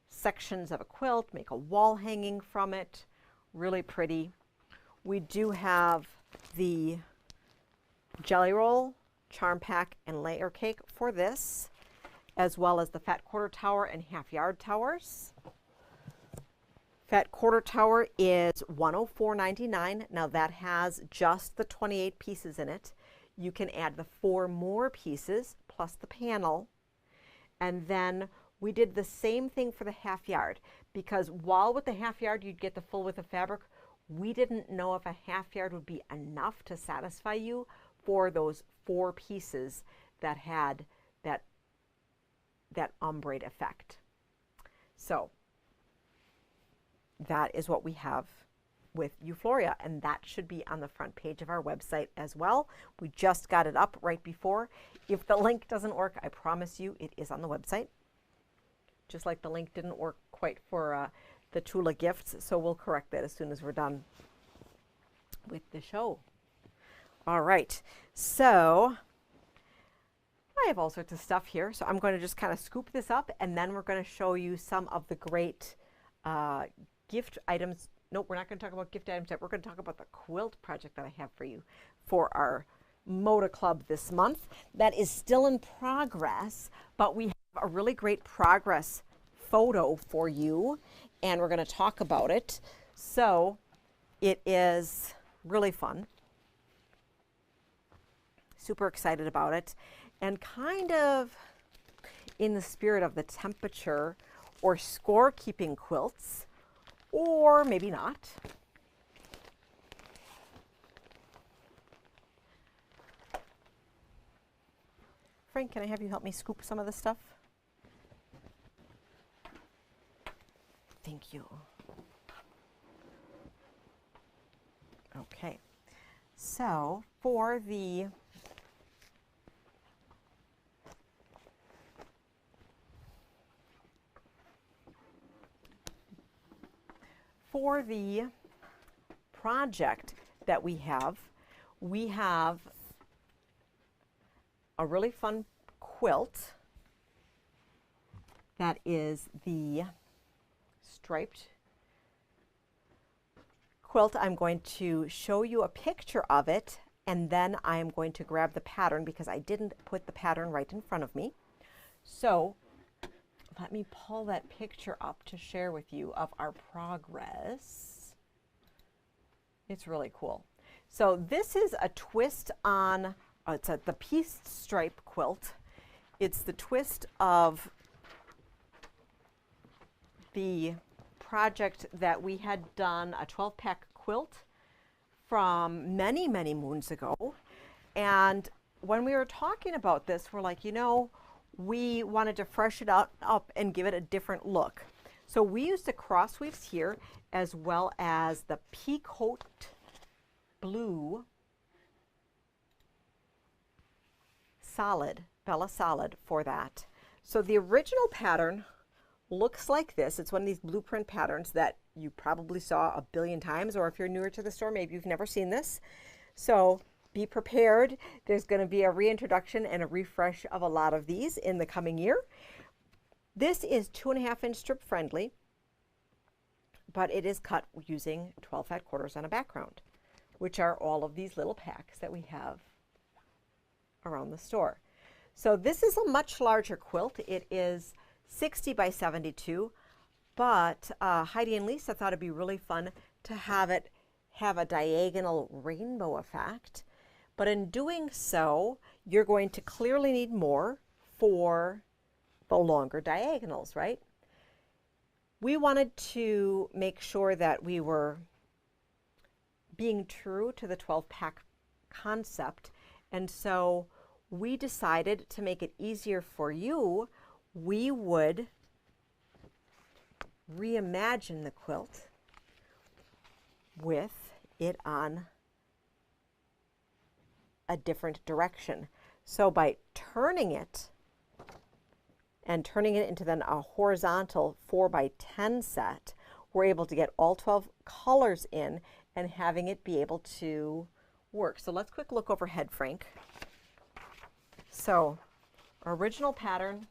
sections of a quilt, make a wall hanging from it. Really pretty. We do have the jelly roll, charm pack, and layer cake for this, as well as the fat quarter tower and half yard towers. Fat quarter tower is $104.99. Now that has just the 28 pieces in it. You can add the 4 more pieces plus the panel. And then we did the same thing for the half yard, because while with the half yard you'd get the full width of fabric, we didn't know if a half yard would be enough to satisfy you for those 4 pieces that had that ombre effect. So that is what we have with Euphoria, and that should be on the front page of our website as well. We just got it up right before. If the link doesn't work, I promise you it is on the website. Just like the link didn't work quite for the Tula gifts, so we'll correct that as soon as we're done with the show. All right, so I have all sorts of stuff here, so I'm going to just kind of scoop this up, and then we're going to show you some of the great gift items. Nope, we're not going to talk about gift items yet. We're going to talk about the quilt project that I have for you for our Moda Club this month. That is still in progress, but we have a really great progress photo for you, and we're going to talk about it. So it is really fun. Super excited about it, and kind of in the spirit of the temperature or score-keeping quilts, or maybe not. Frank, can I have you help me scoop some of this stuff? Thank you. Okay, so for the project that we have a really fun quilt that is the striped quilt. I'm going to show you a picture of it, and then I am going to grab the pattern because I didn't put the pattern right in front of me. So let me pull that picture up to share with you of our progress. It's really cool. So this is a twist on, it's the pieced stripe quilt. It's the twist of the project that we had done, a 12-pack quilt from many, many moons ago. And when we were talking about this, we're like, you know, we wanted to freshen it up and give it a different look. So we used the cross weaves here, as well as the Peacoat blue solid, Bella Solid for that. So the original pattern looks like this. It's one of these blueprint patterns that you probably saw a billion times, or if you're newer to the store, maybe you've never seen this. So be prepared. There's going to be a reintroduction and a refresh of a lot of these in the coming year. This is 2.5-inch strip friendly, but it is cut using 12 fat quarters on a background, which are all of these little packs that we have around the store. So this is a much larger quilt. It is 60 by 72, but Heidi and Lisa thought it'd be really fun to have it have a diagonal rainbow effect. But in doing so, you're going to clearly need more for the longer diagonals, right? We wanted to make sure that we were being true to the 12-pack concept. And so we decided to make it easier for you, we would reimagine the quilt with it on a different direction. So by turning it and turning it into then a horizontal 4x10 set, we're able to get all 12 colors in and having it be able to work. So let's quick look overhead, Frank. So original pattern,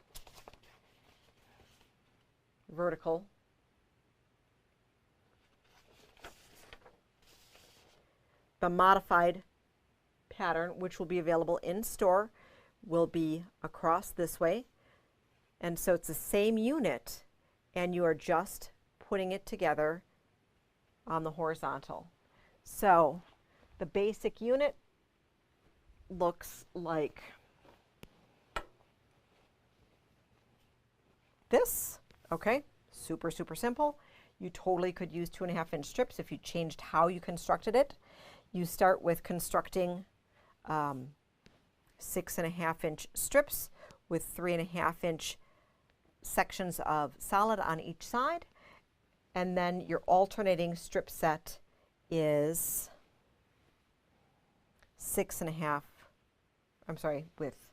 vertical, the modified pattern, which will be available in store, will be across this way. And so it's the same unit, and you are just putting it together on the horizontal. So the basic unit looks like this. Okay, super, super simple. You totally could use 2.5-inch strips if you changed how you constructed it. You start with constructing 6.5-inch strips with 3.5-inch sections of solid on each side. And then your alternating strip set is 6.5, I'm sorry, with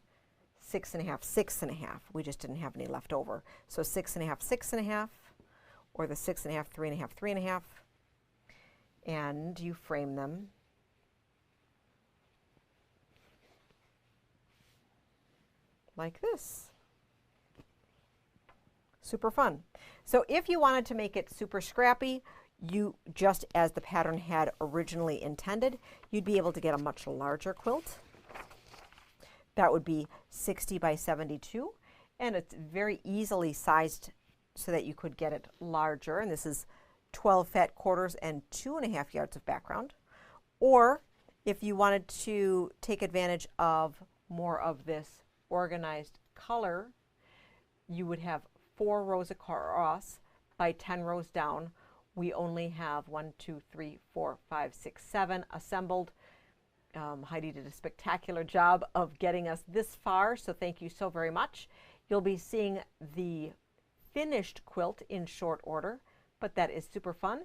6.5, 6.5. We just didn't have any left over. So 6.5, 6.5, or the 6.5, 3.5, 3.5. And you frame them like this. Super fun. So if you wanted to make it super scrappy, you, just as the pattern had originally intended, you'd be able to get a much larger quilt. That would be 60 by 72, and it's very easily sized so that you could get it larger. And this is 12 fat quarters and 2.5 yards of background. Or if you wanted to take advantage of more of this organized color, you would have 4 rows across by 10 rows down. We only have 1, 2, 3, 4, 5, 6, 7 assembled. Heidi did a spectacular job of getting us this far, so thank you so very much. You'll be seeing the finished quilt in short order, but that is super fun.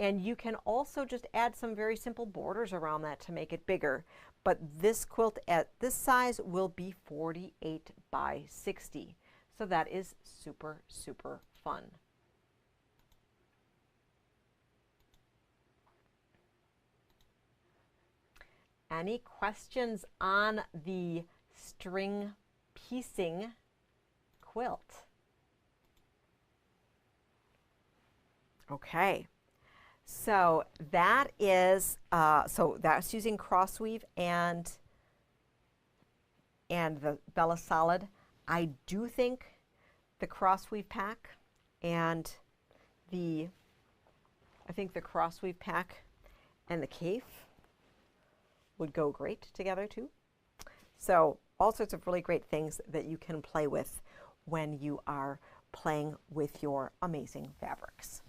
And you can also just add some very simple borders around that to make it bigger. But this quilt at this size will be 48 by 60. So that is super, super fun. Any questions on the string piecing quilt? Okay, so that is so that's using crossweave and the Bella Solid. I do think the crossweave pack and the crossweave pack and the Kaffe would go great together too. So all sorts of really great things that you can play with when you are playing with your amazing fabrics.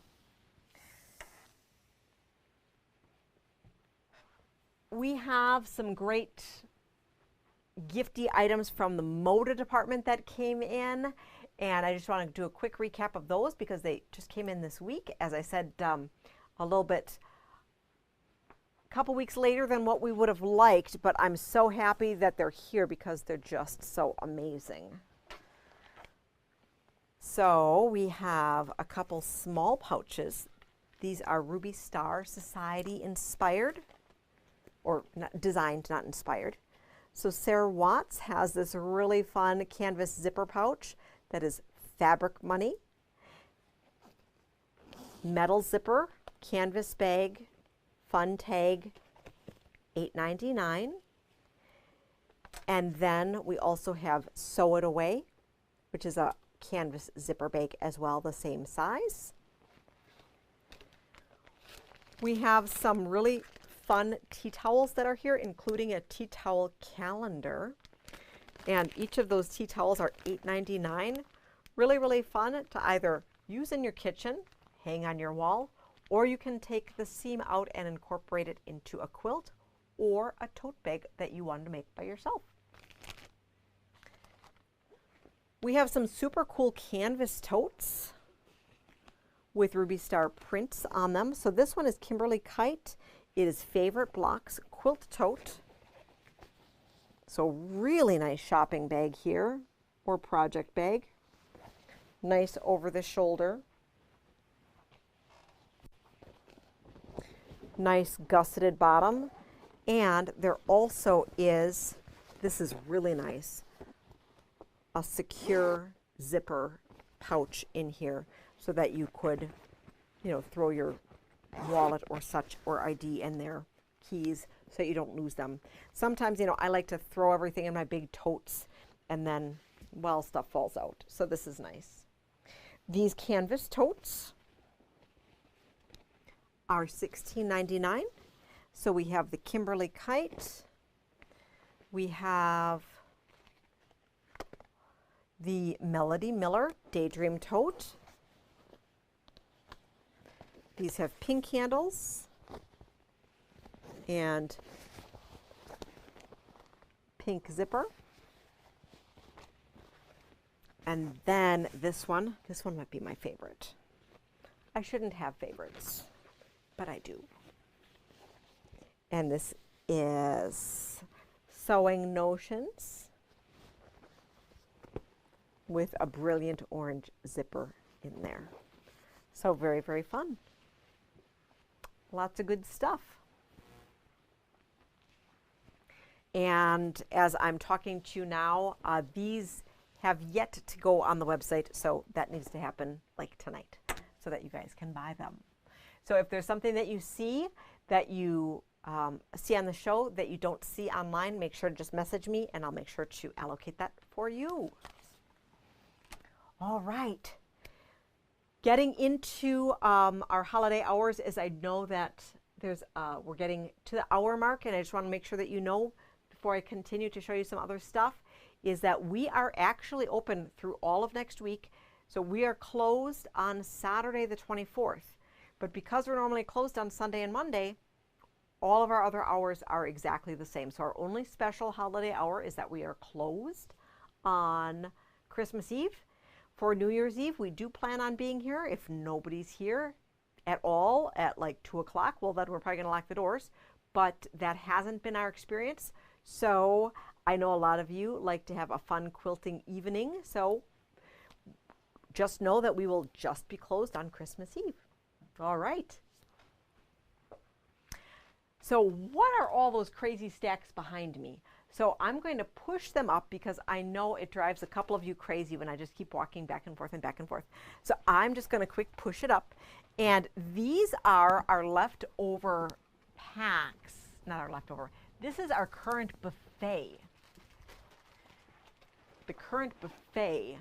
We have some great gifty items from the Moda department that came in, and I just want to do a quick recap of those because they just came in this week. As I said, a little bit a couple weeks later than what we would have liked, but I'm so happy that they're here because they're just so amazing. So we have a couple small pouches. These are Ruby Star Society inspired, or not, designed, not inspired. So Sarah Watts has this really fun canvas zipper pouch that is fabric money. Metal zipper, canvas bag, fun tag, $8.99. And then we also have Sew It Away, which is a canvas zipper bag as well, the same size. We have some really fun tea towels that are here, including a tea towel calendar. And each of those tea towels are $8.99. Really, really fun to either use in your kitchen, hang on your wall, Or you can take the seam out and incorporate it into a quilt or a tote bag that you wanted to make by yourself. We have some super cool canvas totes with Ruby Star prints on them. So this one is Kimberly Kite. It is Favorite Blocks Quilt Tote. So really nice shopping bag here, or project bag. Nice over the shoulder. Nice gusseted bottom. And there also is, this is really nice, a secure zipper pouch in here so that you could, you know, throw your wallet or such or ID in there, keys, so you don't lose them. Sometimes, you know, I like to throw everything in my big totes and then, well, stuff falls out. So this is nice. These canvas totes are $16.99. So we have the Kimberly Kite. We have the Melody Miller Daydream Tote. These have pink handles and pink zipper. And then this one might be my favorite. I shouldn't have favorites, but I do. And this is Sewing Notions with a brilliant orange zipper in there. So very, very fun. Lots of good stuff. And as I'm talking to you now, these have yet to go on the website, so that needs to happen like tonight so that you guys can buy them. So if there's something that you see that you see on the show that you don't see online, make sure to just message me and I'll make sure to allocate that for you. All right. Getting into our holiday hours, as I know that there's we're getting to the hour mark, and I just want to make sure that you know before I continue to show you some other stuff, is that we are actually open through all of next week. So we are closed on Saturday the 24th. But because we're normally closed on Sunday and Monday, all of our other hours are exactly the same. So our only special holiday hour is that we are closed on Christmas Eve. For New Year's Eve, we do plan on being here. If nobody's here at all at like 2 o'clock, well, then we're probably going to lock the doors. But that hasn't been our experience. So I know a lot of you like to have a fun quilting evening. So just know that we will just be closed on Christmas Eve. All right. So what are all those crazy stacks behind me? So I'm going to push them up because I know it drives a couple of you crazy when I just keep walking back and forth and back and forth. So I'm just going to quick push it up. And these are our leftover packs, not our leftover. This is our current buffet. The current buffet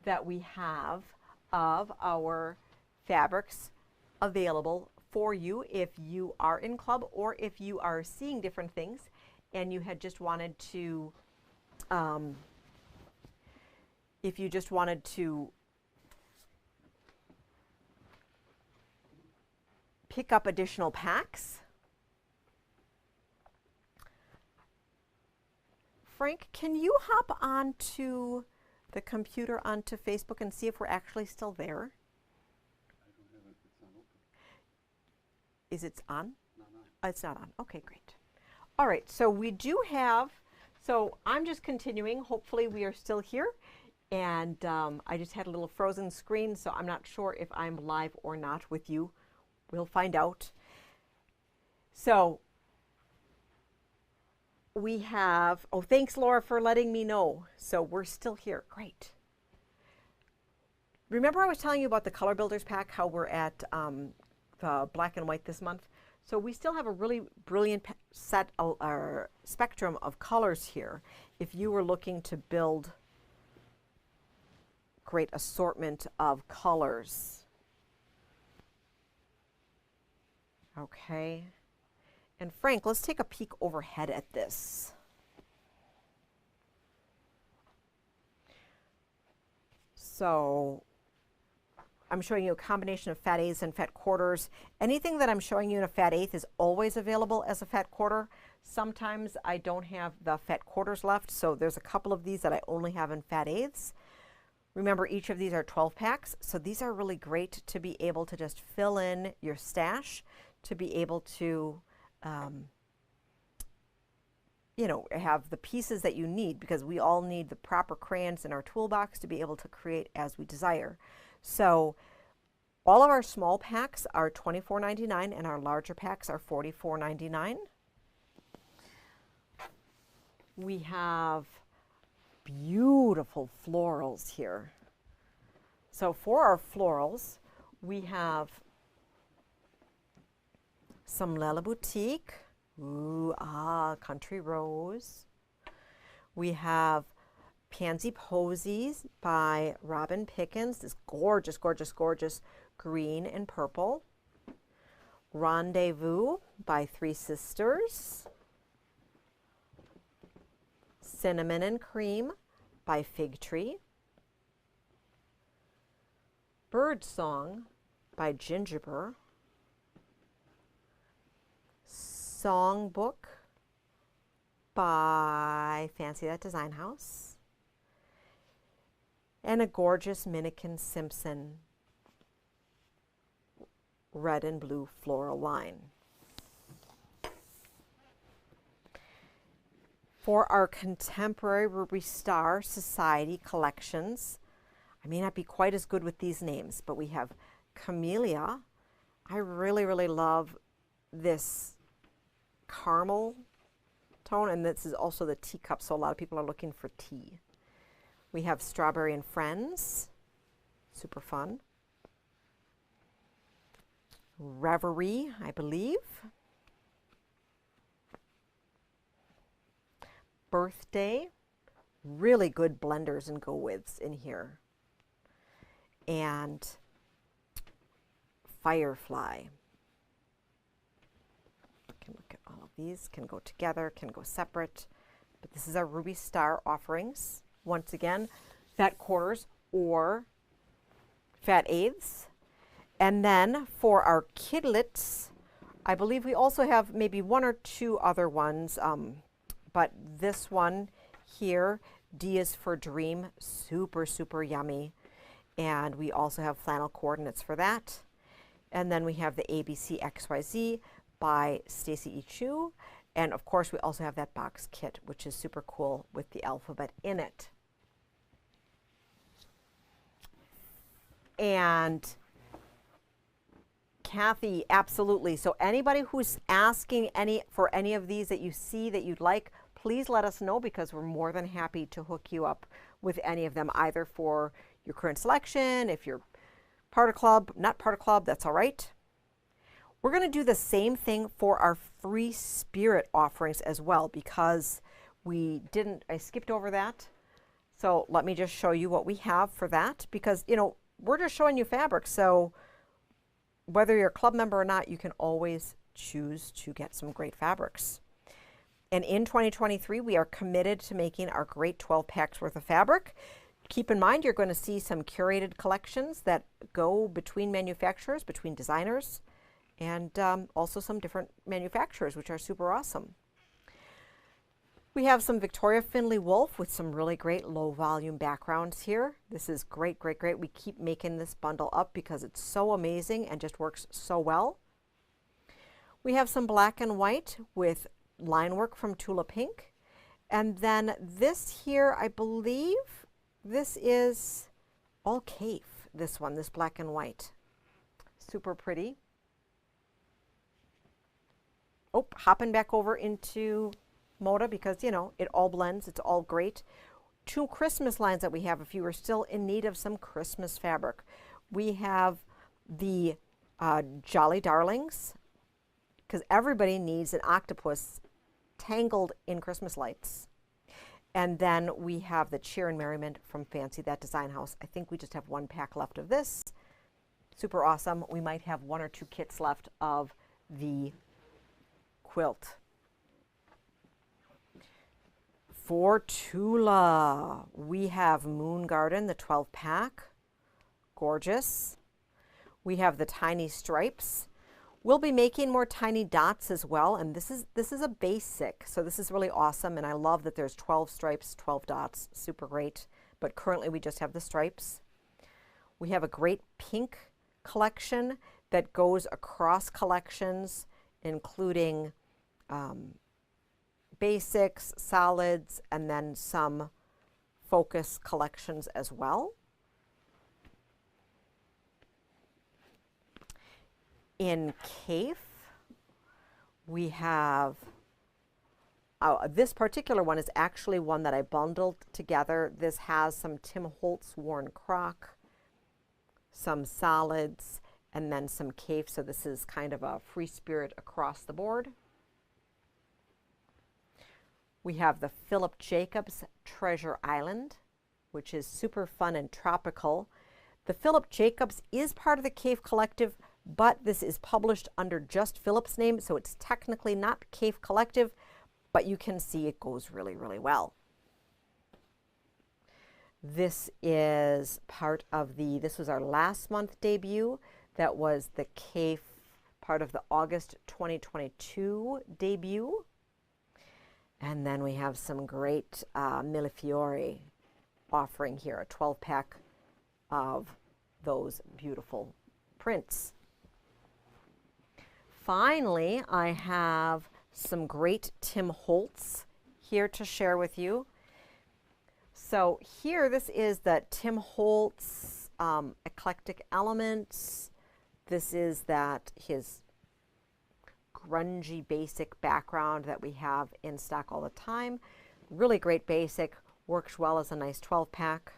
that we have of our fabrics available for you if you are in club or if you are seeing different things and you had just wanted to pick up additional packs. Frank, can you hop onto the computer onto Facebook and see if we're actually still there? I don't have it. It's not open. Is it on? Not on. It's not on. Okay, great. All right, so we do have, so I'm just continuing. Hopefully we are still here. And I just had a little frozen screen, so I'm not sure if I'm live or not with you. We'll find out. So we have, oh, thanks, Laura, for letting me know. So we're still here. Great. Remember I was telling you about the Color Builders pack, how we're at the black and white this month? So we still have a really brilliant set or spectrum of colors here. If you were looking to build great assortment of colors. Okay. And Frank, let's take a peek overhead at this. So I'm showing you a combination of fat eighths and fat quarters. Anything that I'm showing you in a fat eighth is always available as a fat quarter. Sometimes I don't have the fat quarters left, so there's a couple of these that I only have in fat eighths. Remember, each of these are 12 packs, so these are really great to be able to just fill in your stash, to be able to you know, have the pieces that you need, because we all need the proper crayons in our toolbox to be able to create as we desire. So all of our small packs are $24.99 and our larger packs are $44.99. We have beautiful florals here. So for our florals, we have some Lella Boutique. Ooh, Country Rose. We have Pansy Posies by Robin Pickens. This gorgeous, gorgeous, gorgeous green and purple. Rendezvous by Three Sisters. Cinnamon and Cream by Fig Tree. Bird Song by Gingerbread. Songbook by Fancy That Design House, and a gorgeous Minnikin Simpson red and blue floral line. For our contemporary Ruby Star Society collections, I may not be quite as good with these names, but we have Camellia. I really, really love this caramel tone, and this is also the teacup, so a lot of people are looking for tea. We have Strawberry and Friends, super fun. Reverie, I believe. Birthday, really good blenders and go-withs in here. And Firefly. Look at all of these, can go together, can go separate, but this is our Ruby Star offerings. Once again, fat quarters or fat eighths. And then for our kidlets, I believe we also have maybe one or two other ones, but this one here, D is for Dream, super, super yummy. And we also have flannel coordinates for that. And then we have the ABC XYZ by Stacy E. Chu. And of course, we also have that box kit, which is super cool with the alphabet in it. And Kathy, absolutely. So anybody who's asking for any of these that you see that you'd like, please let us know, because we're more than happy to hook you up with any of them, either for your current selection. If you're part of club, not part of club, that's all right. We're going to do the same thing for our free spirit offerings as well, because I skipped over that. So let me just show you what we have for that, because, you know, we're just showing you fabric. So whether you're a club member or not, you can always choose to get some great fabrics. And in 2023, we are committed to making our great 12 packs worth of fabric. Keep in mind, you're going to see some curated collections that go between manufacturers, between designers, and also some different manufacturers, which are super awesome. We have some Victoria Finley Wolf with some really great low volume backgrounds here. This is great, great, great. We keep making this bundle up because it's so amazing and just works so well. We have some black and white with line work from Tula Pink. And then this here, I believe this is all Kaffe, this one, this black and white. Super pretty. Oh, hopping back over into Moda, because, you know, it all blends. It's all great. Two Christmas lines that we have if you are still in need of some Christmas fabric. We have the Jolly Darlings, because everybody needs an octopus tangled in Christmas lights. And then we have the Cheer and Merriment from Fancy That Design House. I think we just have one pack left of this. Super awesome. We might have one or two kits left of the quilt. For Tula, we have Moon Garden, the 12 pack. Gorgeous. We have the tiny stripes. We'll be making more tiny dots as well, and this is a basic, so this is really awesome, and I love that there's 12 stripes, 12 dots, super great, but currently we just have the stripes. We have a great pink collection that goes across collections, including basics, solids, and then some focus collections as well. In Kaffe, we have, this particular one is actually one that I bundled together. This has some Tim Holtz Worn Croc, some solids, and then some Kaffe. So this is kind of a free spirit across the board. We have the Philip Jacobs Treasure Island, which is super fun and tropical. The Philip Jacobs is part of the Kaffe Collective, but this is published under just Philip's name, so it's technically not Kaffe Collective, but you can see it goes really, really well. This is part of this was our last month debut. That was the Kaffe, part of the August 2022 debut. And then we have some great Millefiori offering here, a 12-pack of those beautiful prints. Finally, I have some great Tim Holtz here to share with you. So here, this is the Tim Holtz Eclectic Elements. This is his grungy basic background that we have in stock all the time. Really great basic, works well as a nice 12-pack.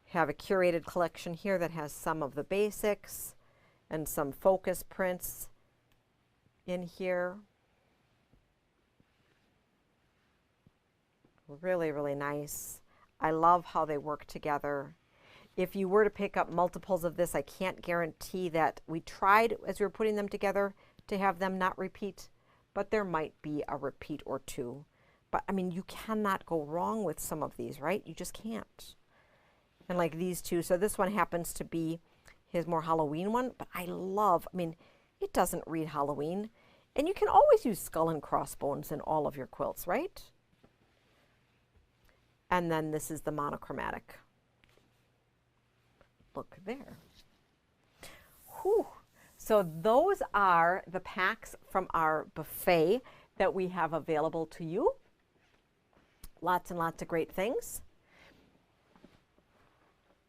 Have a curated collection here that has some of the basics and some focus prints in here. Really, really nice. I love how they work together. If you were to pick up multiples of this, I can't guarantee that. We tried, as we were putting them together, to have them not repeat, but there might be a repeat or two. But I mean, you cannot go wrong with some of these, right? You just can't. And like these two, so this one happens to be his more Halloween one, but I mean, it doesn't read Halloween. And you can always use skull and crossbones in all of your quilts, right? And then this is the monochromatic. Look there. Whew. So those are the packs from our buffet that we have available to you. Lots and lots of great things.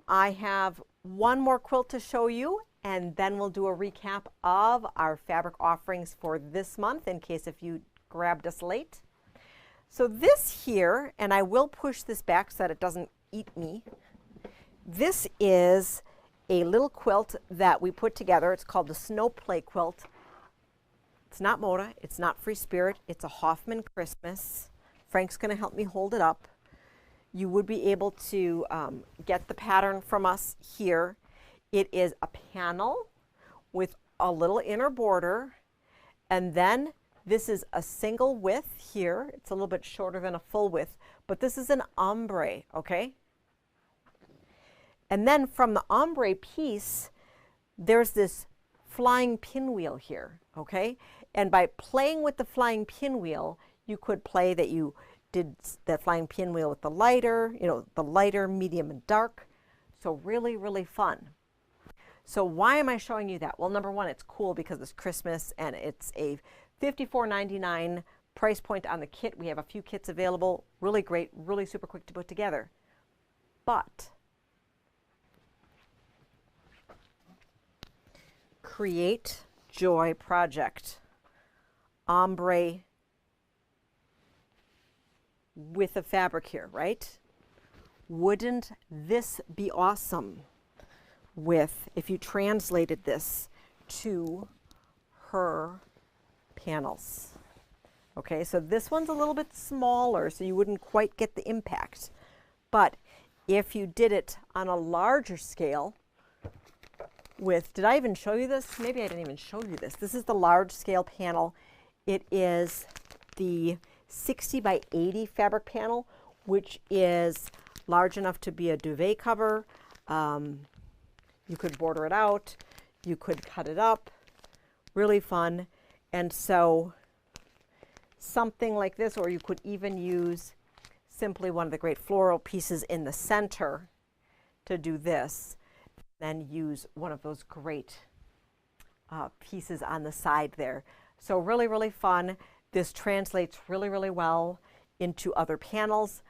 I have one more quilt to show you, and then we'll do a recap of our fabric offerings for this month in case if you grabbed us late. So this here, and I will push this back so that it doesn't eat me. This is a little quilt that we put together. It's called the Snow Play Quilt. It's not Moda, it's not Free Spirit, it's a Hoffman Christmas. Frank's going to help me hold it up. You would be able to get the pattern from us here. It is a panel with a little inner border, and then this is a single width here. It's a little bit shorter than a full width, but this is an ombre, okay? And then from the ombre piece, there's this flying pinwheel here, okay? And by playing with the flying pinwheel, you could play that you did that flying pinwheel with the lighter, the lighter, medium, and dark. So really, really fun. So why am I showing you that? Well, number one, it's cool because it's Christmas and it's a $54.99 price point on the kit. We have a few kits available. Really great, really super quick to put together. But Create Joy Project. Ombre with the fabric here, right? Wouldn't this be awesome if you translated this to her panels? Okay, so this one's a little bit smaller, so you wouldn't quite get the impact. But if you did it on a larger scale did I even show you this? Maybe I didn't even show you this. This is the large scale panel. It is the 60 by 80 fabric panel, which is large enough to be a duvet cover. You could border it out. You could cut it up. Really fun. And so something like this, or you could even use simply one of the great floral pieces in the center to do this. Then use one of those great pieces on the side there. So really, really fun. This translates really, really well into other panels.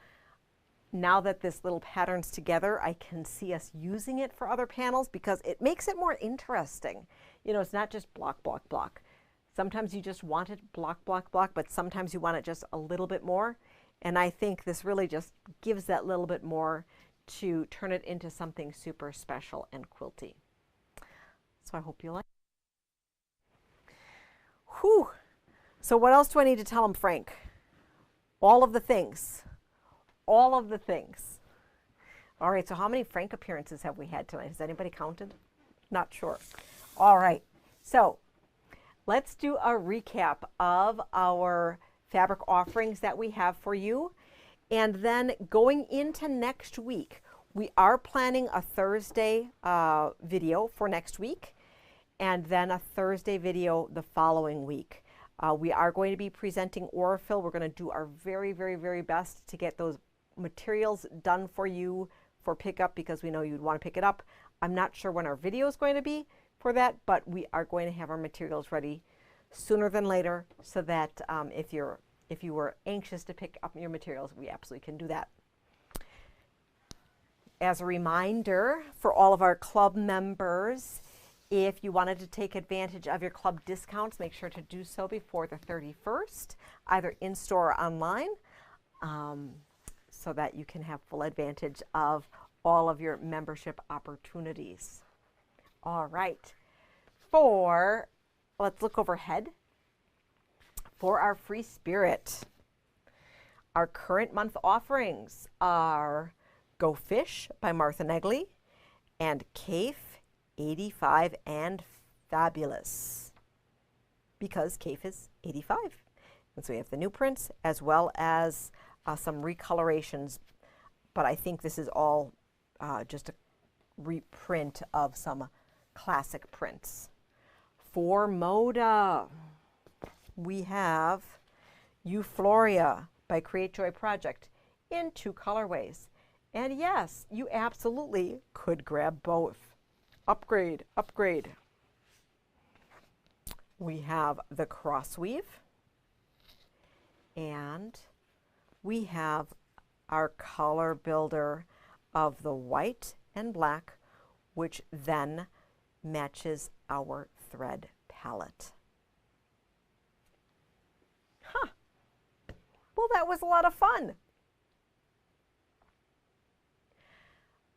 Now that this little pattern's together, I can see us using it for other panels because it makes it more interesting. You know, it's not just block, block, block. Sometimes you just want it block, block, block, but sometimes you want it just a little bit more. And I think this really just gives that little bit more to turn it into something super special and quilty. So I hope you like it. Whew. So what else do I need to tell them, Frank? All of the things. All of the things. All right, so how many Frank appearances have we had tonight? Has anybody counted? Not sure. All right, so let's do a recap of our fabric offerings that we have for you. And then going into next week, we are planning a Thursday video for next week, and then a Thursday video the following week. We are going to be presenting Aurifil. We're going to do our very, very, very best to get those materials done for you for pickup because we know you'd want to pick it up. I'm not sure when our video is going to be for that, but we are going to have our materials ready sooner than later so that if you were anxious to pick up your materials, we absolutely can do that. As a reminder for all of our club members, if you wanted to take advantage of your club discounts, make sure to do so before the 31st, either in-store or online, so that you can have full advantage of all of your membership opportunities. All right. Let's look overhead. For our free spirit, our current month offerings are Go Fish by Martha Negley and Kaffe 85 and Fabulous, because Kaffe is 85. And so we have the new prints as well as some recolorations, but I think this is all just a reprint of some classic prints. For Moda, we have Euphoria by Create Joy Project in 2 colorways. And yes, you absolutely could grab both. Upgrade, upgrade. We have the Crossweave, and we have our color builder of the white and black, which then matches our thread palette. Huh. Well, that was a lot of fun.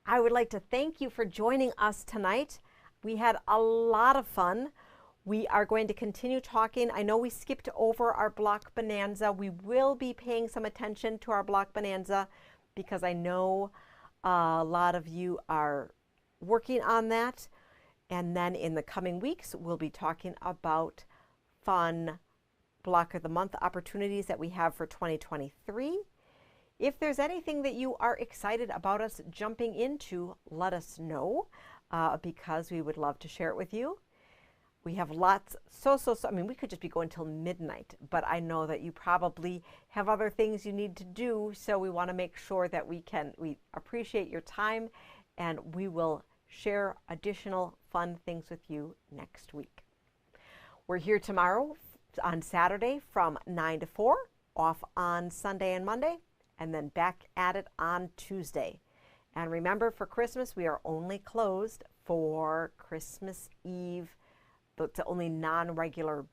I would like to thank you for joining us tonight. We had a lot of fun. We are going to continue talking. I know we skipped over our block bonanza. We will be paying some attention to our block bonanza because I know a lot of you are working on that. And then in the coming weeks, we'll be talking about fun Block of the Month opportunities that we have for 2023. If there's anything that you are excited about us jumping into, let us know because we would love to share it with you. We have lots, I mean, we could just be going till midnight, but I know that you probably have other things you need to do, so we want to make sure that we appreciate your time, and we will share additional fun things with you next week. We're here tomorrow on Saturday from 9 to 4, off on Sunday and Monday, and then back at it on Tuesday. And remember, for Christmas, we are only closed for Christmas Eve. It's the only non-regular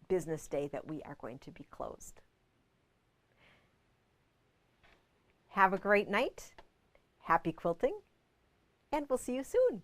business day that we are going to be closed. Have a great night. Happy quilting. And we'll see you soon.